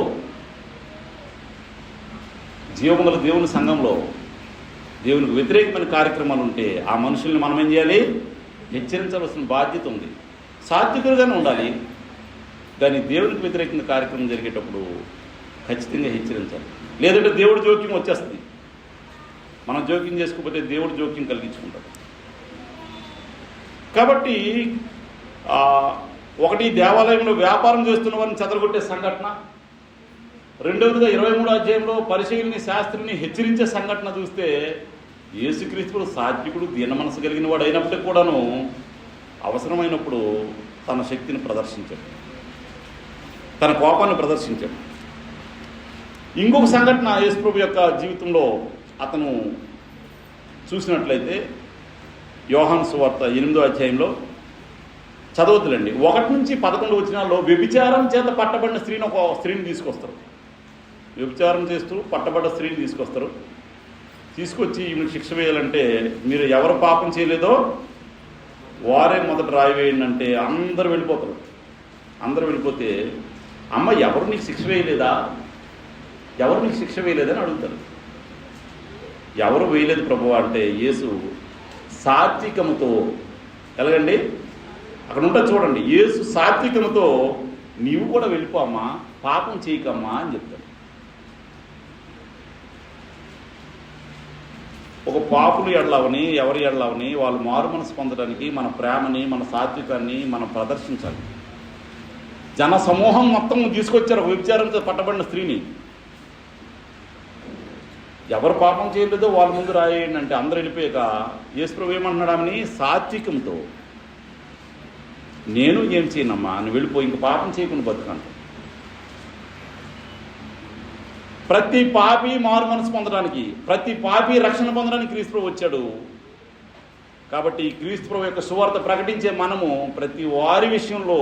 జీవముగల దేవుని సంఘంలో దేవునికి వ్యతిరేకమైన కార్యక్రమాలు ఉంటే ఆ మనుషుల్ని మనం ఏం చేయాలి? హెచ్చరించవలసిన బాధ్యత ఉంది. సాత్వికులుగానే ఉండాలి. కానీ దేవునికి వ్యతిరేకంగా కార్యక్రమం జరిగేటప్పుడు ఖచ్చితంగా హెచ్చరించాలి. లేదంటే దేవుడి జోక్యం వచ్చేస్తుంది. మనం జోక్యం చేసుకోకపోతే దేవుడు జోక్యం కలిగించుకుంటాడు. కాబట్టి ఒకటి దేవాలయంలో వ్యాపారం చేస్తున్న వారిని చెదరగొట్టే సంఘటన, రెండవదిగా 23వ అధ్యాయంలో పరిచయుల్ని శాస్త్రిని హెచ్చరించే సంఘటన చూస్తే యేసుక్రీస్తు సాత్వికుడు, దీన మనసు కలిగిన వాడు అయినప్పటికీ కూడాను అవసరమైనప్పుడు తన శక్తిని ప్రదర్శించాడు, తన కోపాన్ని ప్రదర్శించాడు. ఇంకొక సంఘటన యేసుప్రభు యొక్క జీవితంలో అతను చూసినట్లయితే యోహాను సువార్త 8వ అధ్యాయంలో చదవద్దులండి, 1 నుంచి 11 వచనాల్లో వ్యభిచారం చేత పట్టబడిన స్త్రీని తీసుకొస్తారు. వ్యభిచారం చేస్తూ పట్టబడ్డ స్త్రీని తీసుకొస్తారు. తీసుకొచ్చి ఈమెను శిక్ష వేయాలంటే మీరు ఎవరు పాపం చేయలేదో వారే మొదట రాయి వేయండి అంటే అందరూ వెళ్ళిపోతారు. అందరూ వెళ్ళిపోతే అమ్మ ఎవరు నీకు శిక్ష వేయలేదా, ఎవరు నీకు శిక్ష వేయలేదని అడుగుతారు. ఎవరు వేయలేదు ప్రభువా అంటే యేసు సాత్వికముతో, ఎలాగండి అక్కడ ఉంటుంది చూడండి, యేసు సాత్వికముతో నీవు కూడా వెళ్ళిపో అమ్మా, పాపం చేయకమ్మా అని చెప్తాడు. ఒక పాపులు ఎడలవని, ఎవరి ఎడలవని వాళ్ళు మారు మనసు పొందడానికి మన ప్రేమని, మన సాత్వికాన్ని మనం ప్రదర్శించాలి. జన సమూహం మొత్తం తీసుకొచ్చారు వ్యభిచారంతో పట్టబడిన స్త్రీని. ఎవరు పాపం చేయలేదో వాళ్ళ ముందు రాయండి అంటే అందరూ వెళ్ళిపోయాక యేసుప్రభు ఏమంటున్నాడు ఆమెని? సాత్వికంతో నేను ఏం చేయనమ్మా, నువ్వు వెళ్ళిపో, ఇంక పాపం చేయకుండా బతుకంట. ప్రతి పాపి మారు మనసు పొందడానికి, ప్రతి పాపి రక్షణ పొందడానికి క్రీస్తుప్రభు వచ్చాడు. కాబట్టి క్రీస్తుప్రభు యొక్క సువార్త ప్రకటించే మనము ప్రతి వారి విషయంలో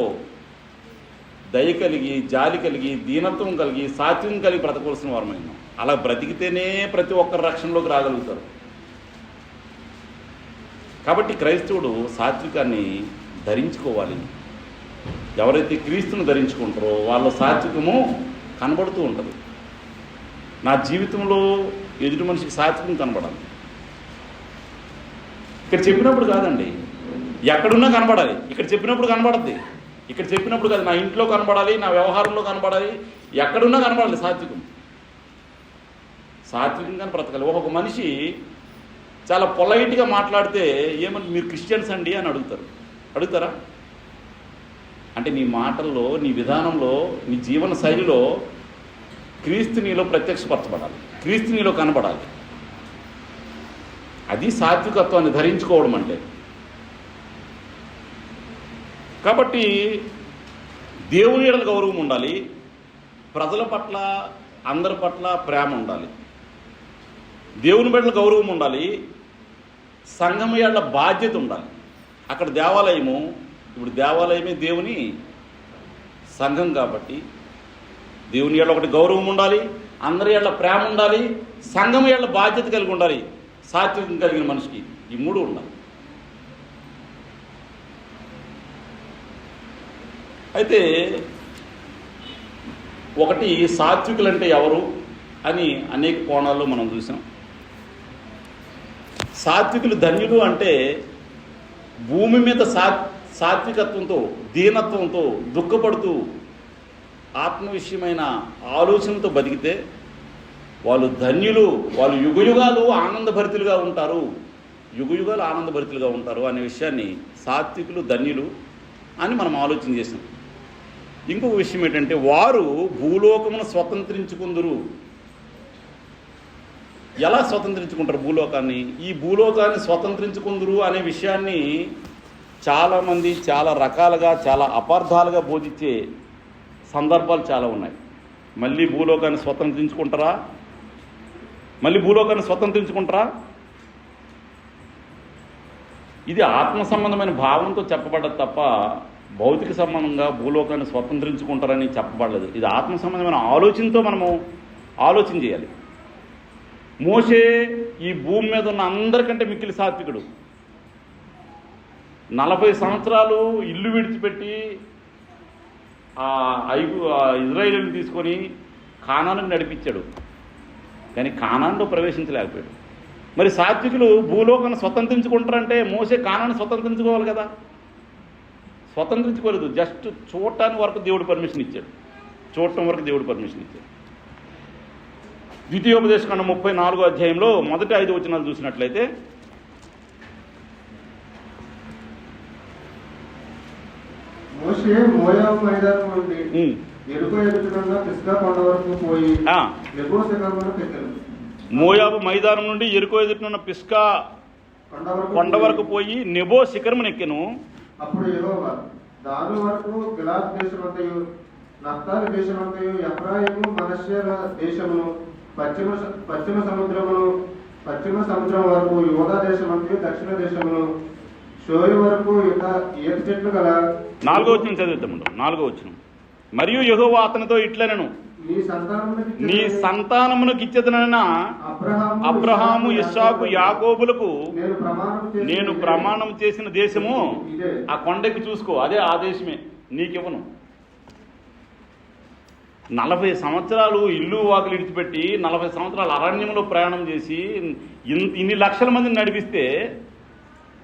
దయ కలిగి, జాలి కలిగి, దీనత్వం కలిగి, సాత్వికం కలిగి బ్రతకవలసిన వారమైనా. అలా బ్రతికితేనే ప్రతి ఒక్కరు రక్షణలోకి రాగలుగుతారు. కాబట్టి క్రైస్తవుడు సాత్వికాన్ని ధరించుకోవాలి. ఎవరైతే క్రీస్తును ధరించుకుంటారో వాళ్ళ సాత్వికము కనబడుతూ ఉంటుంది. నా జీవితంలో ఎదుటి మనిషికి సాత్వికం కనబడాలి. ఇక్కడ చెప్పినప్పుడు కాదండి, ఎక్కడున్నా కనబడాలి. ఇక్కడ చెప్పినప్పుడు కనబడద్ది, ఇక్కడ చెప్పినప్పుడు కాదు. నా ఇంట్లో కనబడాలి, నా వ్యవహారంలో కనబడాలి, ఎక్కడున్నా కనబడాలి సాత్వికం. సాత్వికంగానే బ్రతకాలి. ఒక్కొక్క మనిషి చాలా పొలైట్గా మాట్లాడితే ఏమని, మీరు క్రిస్టియన్స్ అండి అని అడుగుతారా? అంటే నీ మాటల్లో, నీ విధానంలో, నీ జీవన శైలిలో క్రీస్తు నీలో ప్రత్యక్షపరచబడాలి, క్రీస్తు నీలో కనబడాలి. అది సాత్వికత్వాన్ని ధరించుకోవడం అంటే. కాబట్టి దేవుని ఎడల గౌరవం ఉండాలి, ప్రజల పట్ల, అందరి పట్ల ప్రేమ ఉండాలి, దేవుని బిడ్డల గౌరవం ఉండాలి, సంఘం ఎడల బాధ్యత ఉండాలి. అక్కడ దేవాలయము, ఇప్పుడు దేవాలయమే దేవుని సంఘం కాబట్టి దేవుని ఎడల ఒకటి గౌరవం ఉండాలి, అందరి ఎడల ప్రేమ ఉండాలి, సంఘం ఎడల బాధ్యత కలిగి ఉండాలి. సాత్వికం కలిగిన మనిషికి ఈ మూడు ఉండాలి. అయితే ఒకటి సాత్వికులంటే ఎవరు అని అనేక కోణాల్లో మనం చూసాం. సాత్వికులు ధన్యులు అంటే భూమి మీద సాత్వికత్వంతో, దీనత్వంతో, దుఃఖపడుతూ, ఆత్మ విషయమైన ఆలోచనతో బతికితే వాళ్ళు ధన్యులు, వాళ్ళు యుగయుగాలు ఆనందభరితులుగా ఉంటారు, యుగయుగాలు ఆనందభరితులుగా ఉంటారు అనే విషయాన్ని సాత్వికులు ధన్యులు అని మనం ఆలోచన చేసాం. ఇంకొక విషయం ఏంటంటే వారు భూలోకమును స్వతంత్రించుకుందురు. ఎలా స్వతంత్రించుకుంటారు భూలోకాన్ని? ఈ భూలోకాన్ని స్వతంత్రించుకుందురు అనే విషయాన్ని చాలామంది చాలా రకాలుగా, చాలా అపార్థాలుగా బోధించే సందర్భాలు చాలా ఉన్నాయి. మళ్ళీ భూలోకాన్ని స్వతంత్రించుకుంటారా? ఇది ఆత్మ సంబంధమైన భావంతో చెప్పబడ్డది తప్ప భౌతిక సంబంధంగా భూలోకాన్ని స్వతంత్రించుకుంటారని చెప్పబడలేదు. ఇది ఆత్మ సంబంధమైన ఆలోచనతో మనము ఆలోచన చేయాలి. మోషే ఈ భూమి మీద ఉన్న అందరికంటే మిక్కిలి సాత్వికుడు. 40 సంవత్సరాలు ఇల్లు విడిచిపెట్టి ఇజ్రాయేలుని తీసుకొని కానానుని నడిపించాడు, కానీ కానానులో ప్రవేశించలేకపోయాడు. మరి సాత్వికులు భూలోకాన్ని స్వతంత్రించుకుంటారంటే మోసే కానాన్ని స్వతంత్రించుకోవాలి కదా, స్వతంత్రించుకోలేదు. జస్ట్ చూడటానికి వరకు దేవుడు పర్మిషన్ ఇచ్చాడు, చూడటం వరకు దేవుడు పర్మిషన్ ఇచ్చాడు. ద్వితీయోపదేశకాండం 34వ అధ్యాయంలో మొదటి 5 వచనాలు చూసినట్లయితే, మోషే మోయాబు మైదానం నుండి ఎరుకో ఎదుటనున్న పిస్గా కొండ వరకు పోయి నెబో శిఖరమును ఎక్కెను. మోయాబు మైదానం నుండి ఎరుకో ఎదుటనున్న పిస్గా కొండ వరకు పోయి నెబో శిఖరమును ఎక్కెను. అప్పుడు యెహోవా దాను వరకు గిలాద్ దేశమంతయు, నఫ్తాలి దేశమంతయు, ఎఫ్రాయిము మనష్యేల దేశమును, పశ్చిమ సముద్రం వరకు యోదా దేశమంతయు, దక్షిణ దేశమును, షోయి వరకు ఈత చెట్లు గల 4వ వచనం చదువుతాము. 4వ వచనం, మరియు యెహోవా అతనితో ఇట్లనెను, నీ సంతానమునకు ఇచ్చేదనైన అబ్రహాము, ఇస్సాకు, యాకోబులకు నేను ప్రమాణం చేసిన దేశము ఆ కొండకి చూసుకో, అదే ఆ దేశమే నీకివ్వను. 40 సంవత్సరాలు ఇల్లు వాకులు ఇడిచిపెట్టి 40 సంవత్సరాలు అరణ్యంలో ప్రయాణం చేసి ఇన్ని లక్షల మందిని నడిపిస్తే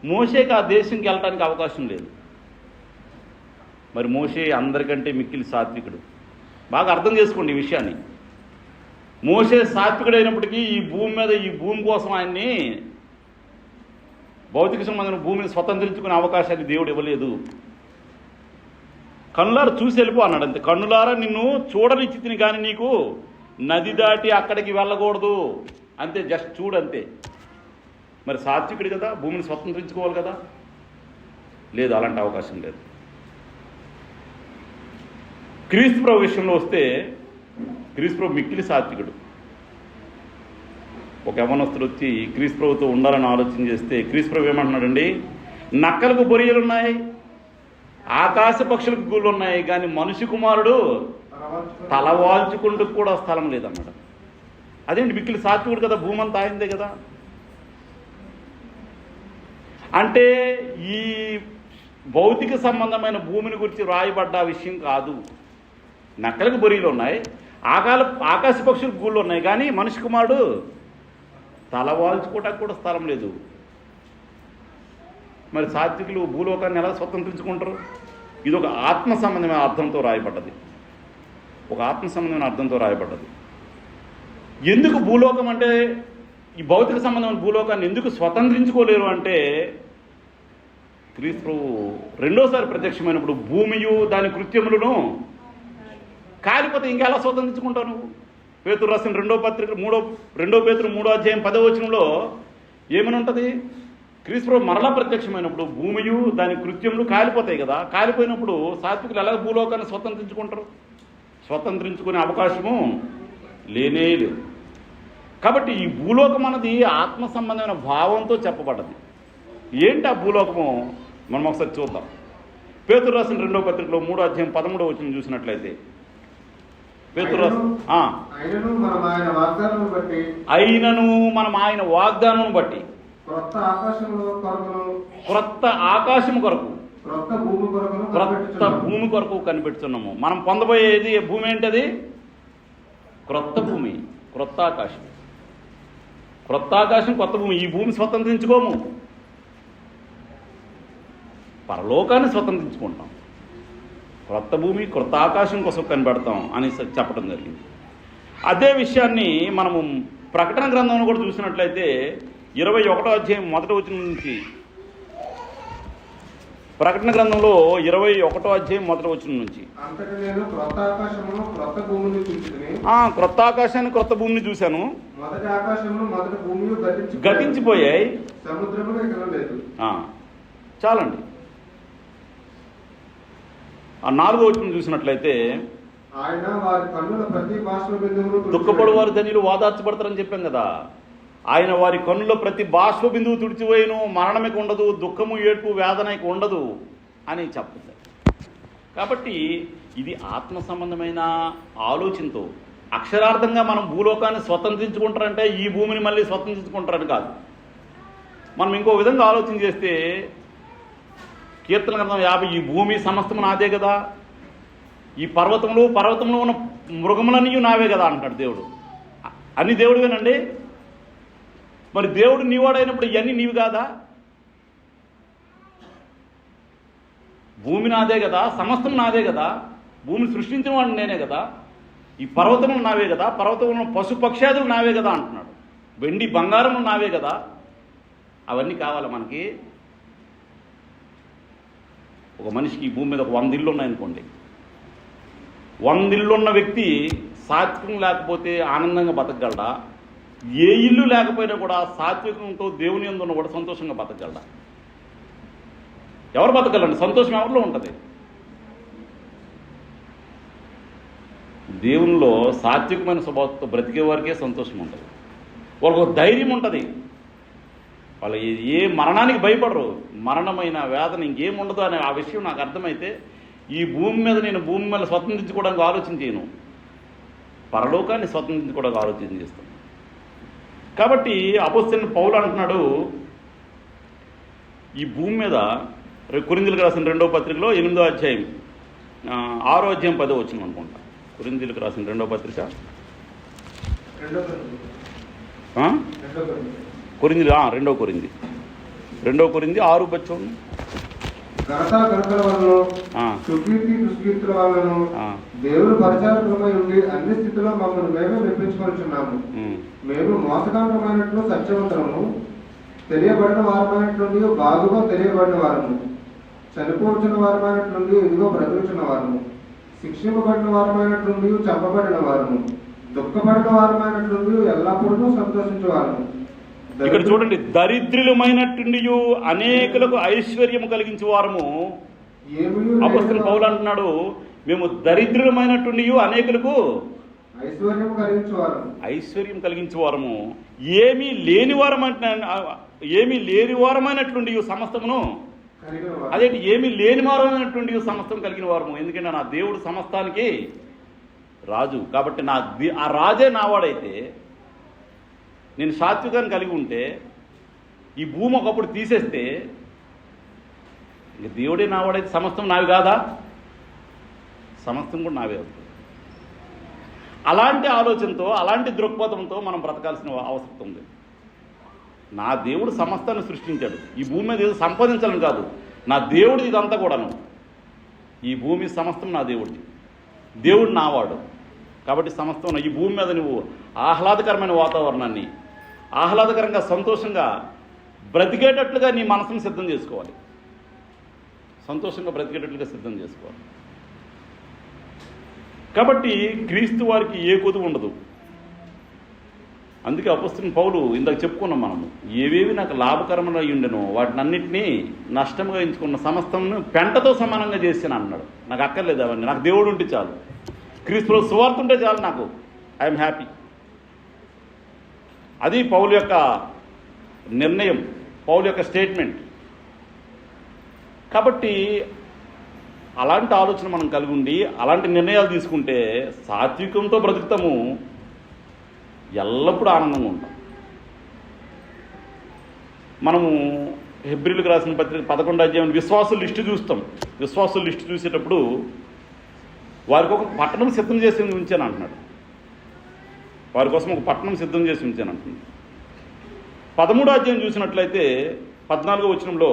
మోషేకి ఆ దేశంకి వెళ్ళడానికి అవకాశం లేదు. మరి మోషే అందరికంటే మిక్కిలి సాత్వికుడు. బాగా అర్థం చేసుకోండి ఈ విషయాన్ని. మోషే సాత్వికుడు అయినప్పటికీ ఈ భూమి మీద, ఈ భూమి కోసం ఆయన్ని భౌతిక సంబంధమైన భూమిని స్వతంత్రించుకునే అవకాశాన్ని దేవుడు ఇవ్వలేదు. కన్నులారా చూసి వెళ్ళిపో అన్నాడు అంతే. కన్నులారా నిన్ను చూడనిచ్చితిని కానీ నీకు నది దాటి అక్కడికి వెళ్ళకూడదు అంతే, జస్ట్ చూడంతే. మరి సాత్వికుడు కదా, భూమిని స్వతంత్రించుకోవాలి కదా, లేదు, అలాంటి అవకాశం లేదు. క్రీస్తు ప్రభు విషయంలో వస్తే క్రీస్తు ప్రభు మిక్కిలి సాత్వికుడు. ఒక యవనస్తుడు వచ్చి క్రీస్తు ప్రభుతో ఉండాలని ఆలోచన చేస్తే క్రీస్తు ప్రభు ఏమంటున్నాడండి, నక్కలకు బొరియలు ఉన్నాయి, ఆకాశ పక్షులకు గూళ్ళు ఉన్నాయి, కానీ మనిషి కుమారుడు తలవాల్చుకుంటూ కూడా స్థలం లేదన్నాడు. అదేంటి మిక్కిలి సాత్వికుడు కదా, భూమి అంతా ఆయనదే కదా. అంటే ఈ భౌతిక సంబంధమైన భూమిని గురించి రాయబడ్డ విషయం కాదు. నక్కలకు బొరియలు ఉన్నాయి, ఆకాశ పక్షులు గూళ్ళు ఉన్నాయి, కానీ మనిషి కుమారుడు తల వాల్చుకోవటానికి కూడా స్థలం లేదు. మరి సాత్వికులు భూలోకాన్ని ఎలా స్వతంత్రించుకుంటారు? ఇది ఒక ఆత్మ సంబంధమైన అర్థంతో రాయబడ్డది. ఒక ఆత్మ సంబంధమైన అర్థంతో రాయబడ్డది. ఎందుకు భూలోకం అంటే, ఈ భౌతిక సంబంధమైన భూలోకాన్ని ఎందుకు స్వతంత్రించుకోలేరు అంటే, క్రీస్తు రెండోసారి ప్రత్యక్షమైనప్పుడు భూమియు దాని కృత్యములను కాలిపోతే ఇంకెలా స్వతంత్రించుకుంటావు నువ్వు? పేతురు రాసిన 2వ పత్రిక 2 పేతురు 3వ అధ్యాయం 10వ వచనంలో ఏమని ఉంటుంది? క్రీస్తు మరలా ప్రత్యక్షమైనప్పుడు భూమియు దాని కృత్యములు కాలిపోతాయి కదా. కాలిపోయినప్పుడు సాత్వికులు ఎలా భూలోకాన్ని స్వతంత్రించుకుంటారు? స్వతంత్రించుకునే అవకాశము లేనే లేదు. కాబట్టి ఈ భూలోకం అన్నది ఆత్మ సంబంధమైన భావంతో చెప్పబడ్డది. ఏంటి ఆ భూలోకము? మనం ఒకసారి చూద్దాం. పేతురు రాసిన 2వ పత్రికలో 3వ అధ్యాయం 13వ వచనం చూసినట్లయితే, పేతురు అయినను మనం ఆయన వాగ్దానం బట్టి క్రొత్త ఆకాశము కొరకు క్రొత్త భూమి కొరకు కనిపెడుతున్నాము. మనం పొందబోయేది భూమి ఏంటది? క్రొత్త భూమి, క్రొత్త ఆకాశం. క్రొత్త ఆకాశం, కొత్త భూమి. ఈ భూమి స్వతంత్రించుకోము, పరలోకాన్ని స్వతంత్రించుకుంటాం. క్రొత్త భూమి, క్రొత్త ఆకాశం కోసం కనిపెడతాం అని చెప్పడం జరిగింది. అదే విషయాన్ని మనము ప్రకటన గ్రంథంలో కూడా చూసినట్లయితే 21వ అధ్యాయం 1వ వచనం నుంచి, ప్రకటన గ్రంథంలో 21వ అధ్యాయం 1వ వచనం నుంచి, క్రొత్త ఆకాశాన్ని క్రొత్త భూమిని చూశాను, గతించిపోయాయి, చాలండి. ఆ 4వ వచనం చూసినట్లయితే, దుఃఖపడు వారి ధన్యులు వాదార్చబడతారని చెప్పాం కదా. ఆయన వారి కన్నులో ప్రతి బాష్ప బిందువు తుడిచిపోయిను, మరణమికి ఉండదు, దుఃఖము ఏడ్పు వేదనకి ఉండదు అని చెప్తుంది. కాబట్టి ఇది ఆత్మ సంబంధమైన ఆలోచనతో, అక్షరార్థంగా మనం భూలోకాన్ని స్వతంత్రించుకుంటారంటే ఈ భూమిని మళ్ళీ స్వతంత్రించుకుంటారని కాదు. మనం ఇంకో విధంగా ఆలోచన చేస్తే, కీర్తన గ్రంథం 50, ఈ భూమి సమస్తము నాదే కదా, ఈ పర్వతంలో ఉన్న మృగములన్నీ నావే కదా అంటాడు దేవుడు. అన్ని దేవుడివేనండి. మరి దేవుడు నీవాడైనప్పుడు ఇవన్నీ నీవి కాదా? భూమి నాదే కదా, సమస్తం నాదే కదా, భూమిని సృష్టించిన వాడిని నేనే కదా, ఈ పర్వతములు నావే కదా, పర్వతంలో పశు పక్షాదులు నావే కదా అంటున్నాడు. వెండి బంగారములు నావే కదా. అవన్నీ కావాలి మనకి. ఒక మనిషికి ఈ భూమి మీద ఒక 100 ఇళ్ళు ఉన్నాయనుకోండి, 100 ఇళ్ళున్న వ్యక్తి సాత్వికం లేకపోతే ఆనందంగా బతకగలడా? ఏ ఇల్లు లేకపోయినా కూడా సాత్వికంతో దేవుని యందు ఉన్న కూడా సంతోషంగా బతకగలడా? ఎవరు బతకగలండి? సంతోషం ఎవరిలో ఉంటుంది? దేవునిలో సాత్వికమైన స్వభావంతో బ్రతికే వారికే సంతోషం ఉంటుంది. వాళ్ళకు ధైర్యం ఉంటుంది. వాళ్ళు ఏ మరణానికి భయపడరు. మరణమైన వేదన ఇంకేం ఉండదు అనే ఆ విషయం నాకు అర్థమైతే ఈ భూమి మీద నేను భూమి మీద స్వతంత్రించుకోవడానికి ఆలోచన చేయను, పరలోకాన్ని స్వతంత్రించుకోవడానికి ఆలోచన చేస్తాను. కాబట్టి అపోస్తలుడైన పౌలు అంటున్నాడు, ఈ భూమి మీద కొరింథీయులకు రాసిన 2వ పత్రికలో 8వ అధ్యాయం 6వ అధ్యాయం 10వ వచనం అనుకుంటా. కొరింథీయులకు రాసిన 2వ పత్రిక, కొరింథీ 2వ కొరింథీ 6 దేవుడు పరిచారకులమై ఉండి అన్ని స్థితిలో మమ్మల్ని మేమే మెప్పించుకొనిచున్నాము. మేము మోసకరమైనట్లు సత్యవంతరము, తెలియబడిన వారమైనట్లుండి బాగుగా తెలియబడిన వారము, చనిపోవచ్చిన వారమైనట్లుండి ఇదిగో బ్రతుకుచున్న వారము, శిక్షింపబడిన వారమైనట్లుండి చంపబడిన వారము, దుఃఖపడిన వారమైనట్లుండి ఎల్లప్పుడూ సంతోషించే వారము. ఇక్కడ చూడండి, దరిద్రులమైనట్టుండి అనేకులకు ఐశ్వర్యము కలిగించే వారము. అపోస్తలుడైన పౌలు అంటున్నాడు, మేము దరిద్రులమైనట్టుండి అనేకులకు ఐశ్వర్యం కలిగించే వారము, ఏమీ లేని వారమైనట్లుండి సమస్తమును. అదేంటి ఏమీ లేని వారమైనట్టుండి సమస్తం కలిగిన వారము? ఎందుకంటే నా దేవుడు సమస్తానికి రాజు. కాబట్టి ఆ రాజే నావాడైతే, నేను సాత్వికాన్ని కలిగి ఉంటే, ఈ భూమి ఒకప్పుడు తీసేస్తే ఇక దేవుడే నావాడైతే సమస్తం నావి కాదా? సమస్తం కూడా నావే అవుతుంది. అలాంటి ఆలోచనతో, అలాంటి దృక్పథంతో మనం బ్రతకాల్సిన అవసరం ఉంది. నా దేవుడు సమస్తాన్ని సృష్టించాడు. ఈ భూమి మీద ఏదో సంపాదించాలని కాదు, నా దేవుడిది ఇదంతా కూడాను. ఈ భూమి సమస్తం నా దేవుడిది, దేవుడు నావాడు. కాబట్టి సమస్తం ఈ భూమి మీద నువ్వు ఆహ్లాదకరమైన వాతావరణాన్ని, ఆహ్లాదకరంగా సంతోషంగా బ్రతికేటట్లుగా నీ మనసును సిద్ధం చేసుకోవాలి. సంతోషంగా బ్రతికేటట్లుగా సిద్ధం చేసుకోవాలి. కాబట్టి క్రీస్తు వారికి ఏ కొదువు ఉండదు. అందుకే అపొస్తలుడైన పౌలు ఇందాక చెప్పుకున్నాం మనము, ఏవేవి నాకు లాభకరమైన ఉండెనో వాటిని అన్నింటినీ నష్టంగా ఎంచుకున్న సమస్తంను పెంటతో సమానంగా చేసాను అన్నాడు. నాకు అక్కర్లేదు అవన్నీ, నాకు దేవుడు ఉంటే చాలు, క్రీస్తులో సువార్త ఉంటే చాలు, నాకు ఐఎమ్ హ్యాపీ. అది పౌలు యొక్క నిర్ణయం, పౌలు యొక్క స్టేట్మెంట్. కాబట్టి అలాంటి ఆలోచన మనం కలిగి ఉండి అలాంటి నిర్ణయాలు తీసుకుంటే సాత్వికంతో బ్రతుకుతాము, ఎల్లప్పుడూ ఆనందంగా ఉంటాం. మనము హెబ్రీలకు రాసిన పత్రిక 11వ అధ్యాయం విశ్వాసుల లిస్టు చూస్తాం. విశ్వాసుల లిస్టు చూసేటప్పుడు వారికి ఒక పట్టణం సిద్ధం చేసి ఉంచాను అంటున్నాడు. వారి కోసం ఒక పట్టణం సిద్ధం చేసి ఉంచాను అంటున్నాడు. 13వ అధ్యాయం చూసినట్లయితే 14వ వచనంలో,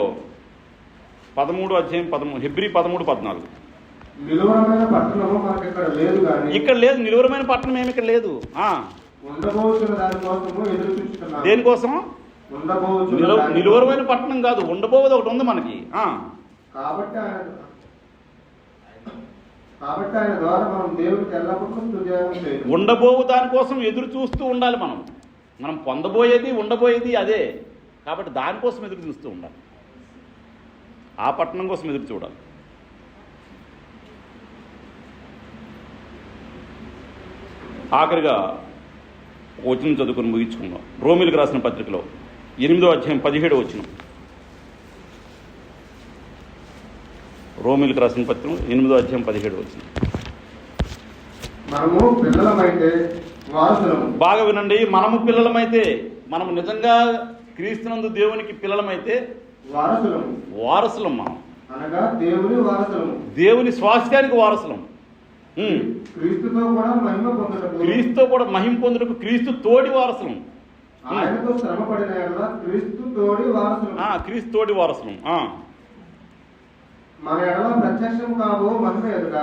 13వ అధ్యాయం హెబ్రీ 13:14, నిలువరమైన పట్టణము మనకి ఇక్కడ లేదు కానీ, ఇక్కడ లేదు, నిలువరమైన పట్టణం ఏమి ఇక్కడ లేదు. ఉండబోతున్న దానికోసము ఎదురు చూస్తున్నాము. దేనికోసం? నిలువరమైన పట్టణం కాదు, ఉండబోయేది ఒకటి ఉంది మనకి. కాబట్టి ఆయన ద్వారా మనం దేవుడికి ఎల్లప్పుడూ స్తుతిగానం చేయాలి. ఉండబోవు దానికోసం ఎదురు చూస్తూ ఉండాలి. మనం పొందబోయేది ఉండబోయేది అదే. కాబట్టి దానికోసం ఎదురు చూస్తూ ఉండాలి, ఆ పట్టణం కోసం ఎదురు చూడాలి. ఆఖరిగా వచనం చదువుకొని ముగించుకుందాం. రోమీలకు రాసిన పత్రికలో 8వ అధ్యాయం 17వ వచనం. రోమీలకు రాసిన పత్రిక 8వ అధ్యాయం 17వ వచనం. మనము పిల్లలమైతే వారసులము. బాగా వినండి, మనము పిల్లలమైతే, మనము నిజంగా క్రీస్తునందు దేవునికి పిల్లలమైతే వారసులం. మనం అనగా దేవుని వారసులము, దేవుని స్వాస్థ్యానికి వారసులం. క్రీస్తుతో కూడా మహిమ పొందుటకు క్రీస్తు తోడి వారసులం. ఆయనతో శ్రమపడిన యెడల క్రీస్తు తోడి వారసులం. క్రీస్తు తోడి వారసులం. మన ఎడల ప్రత్యక్షం కావు మహిమ ఎదుట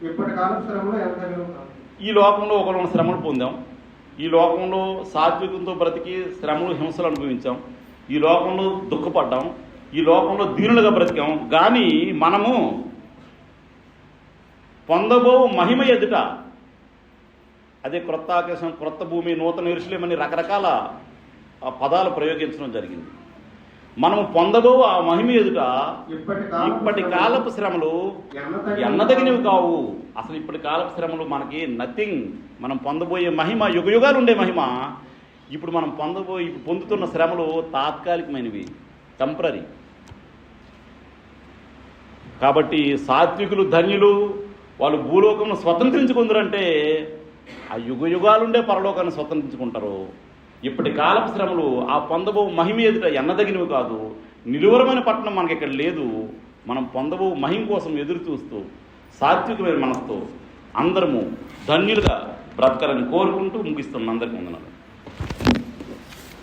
ఇప్పటి కాలం శ్రమలు ఎంతగానో. ఈ లోకంలో ఒకరు శ్రమలు పొందాం, ఈ లోకంలో సాత్వికంతో బ్రతికి శ్రమలు హింసలు అనుభవించాం, ఈ లోకంలో దుఃఖపడ్డాం, ఈ లోకంలో దీనులుగా బ్రతికాం. కానీ మనము పొందబో మహిమ ఎదుట, అదే క్రొత్త ఆకాశం, క్రొత్త భూమి, నూతన యెరూషలేము అని రకరకాల పదాలు ప్రయోగించడం జరిగింది. మనము పొందబో ఆ మహిమ ఎదుట ఇప్పటి కాలపు శ్రమలు ఎన్నదగినవి కావు. అసలు ఇప్పటి కాలపు శ్రమలు మనకి నథింగ్. మనం పొందబోయే మహిమ, యుగయుగాలు ఉండే మహిమ. ఇప్పుడు మనం పొందుతున్న శ్రమలు తాత్కాలికమైనవి, టెంపరరీ. కాబట్టి సాత్వికులు ధన్యులు, వాళ్ళు భూలోకంలో స్వతంత్రించుకుందరంటే ఆ యుగయుగాలుండే పరలోకాన్ని స్వతంత్రించుకుంటారు. ఇప్పటి కాలపు శ్రమలు ఆ పొందబో మహిమ ఎదుట ఎన్నదగినవి కాదు. నిలువరమైన పట్టణం మనకి ఇక్కడ లేదు. మనం పొందబో మహిమ కోసం ఎదురు చూస్తూ సాత్వికమైన మనసుతో అందరము ధన్యులుగా బ్రతకాలని కోరుకుంటూ ముగిస్తున్నాం. అందరికీ వందనాలు.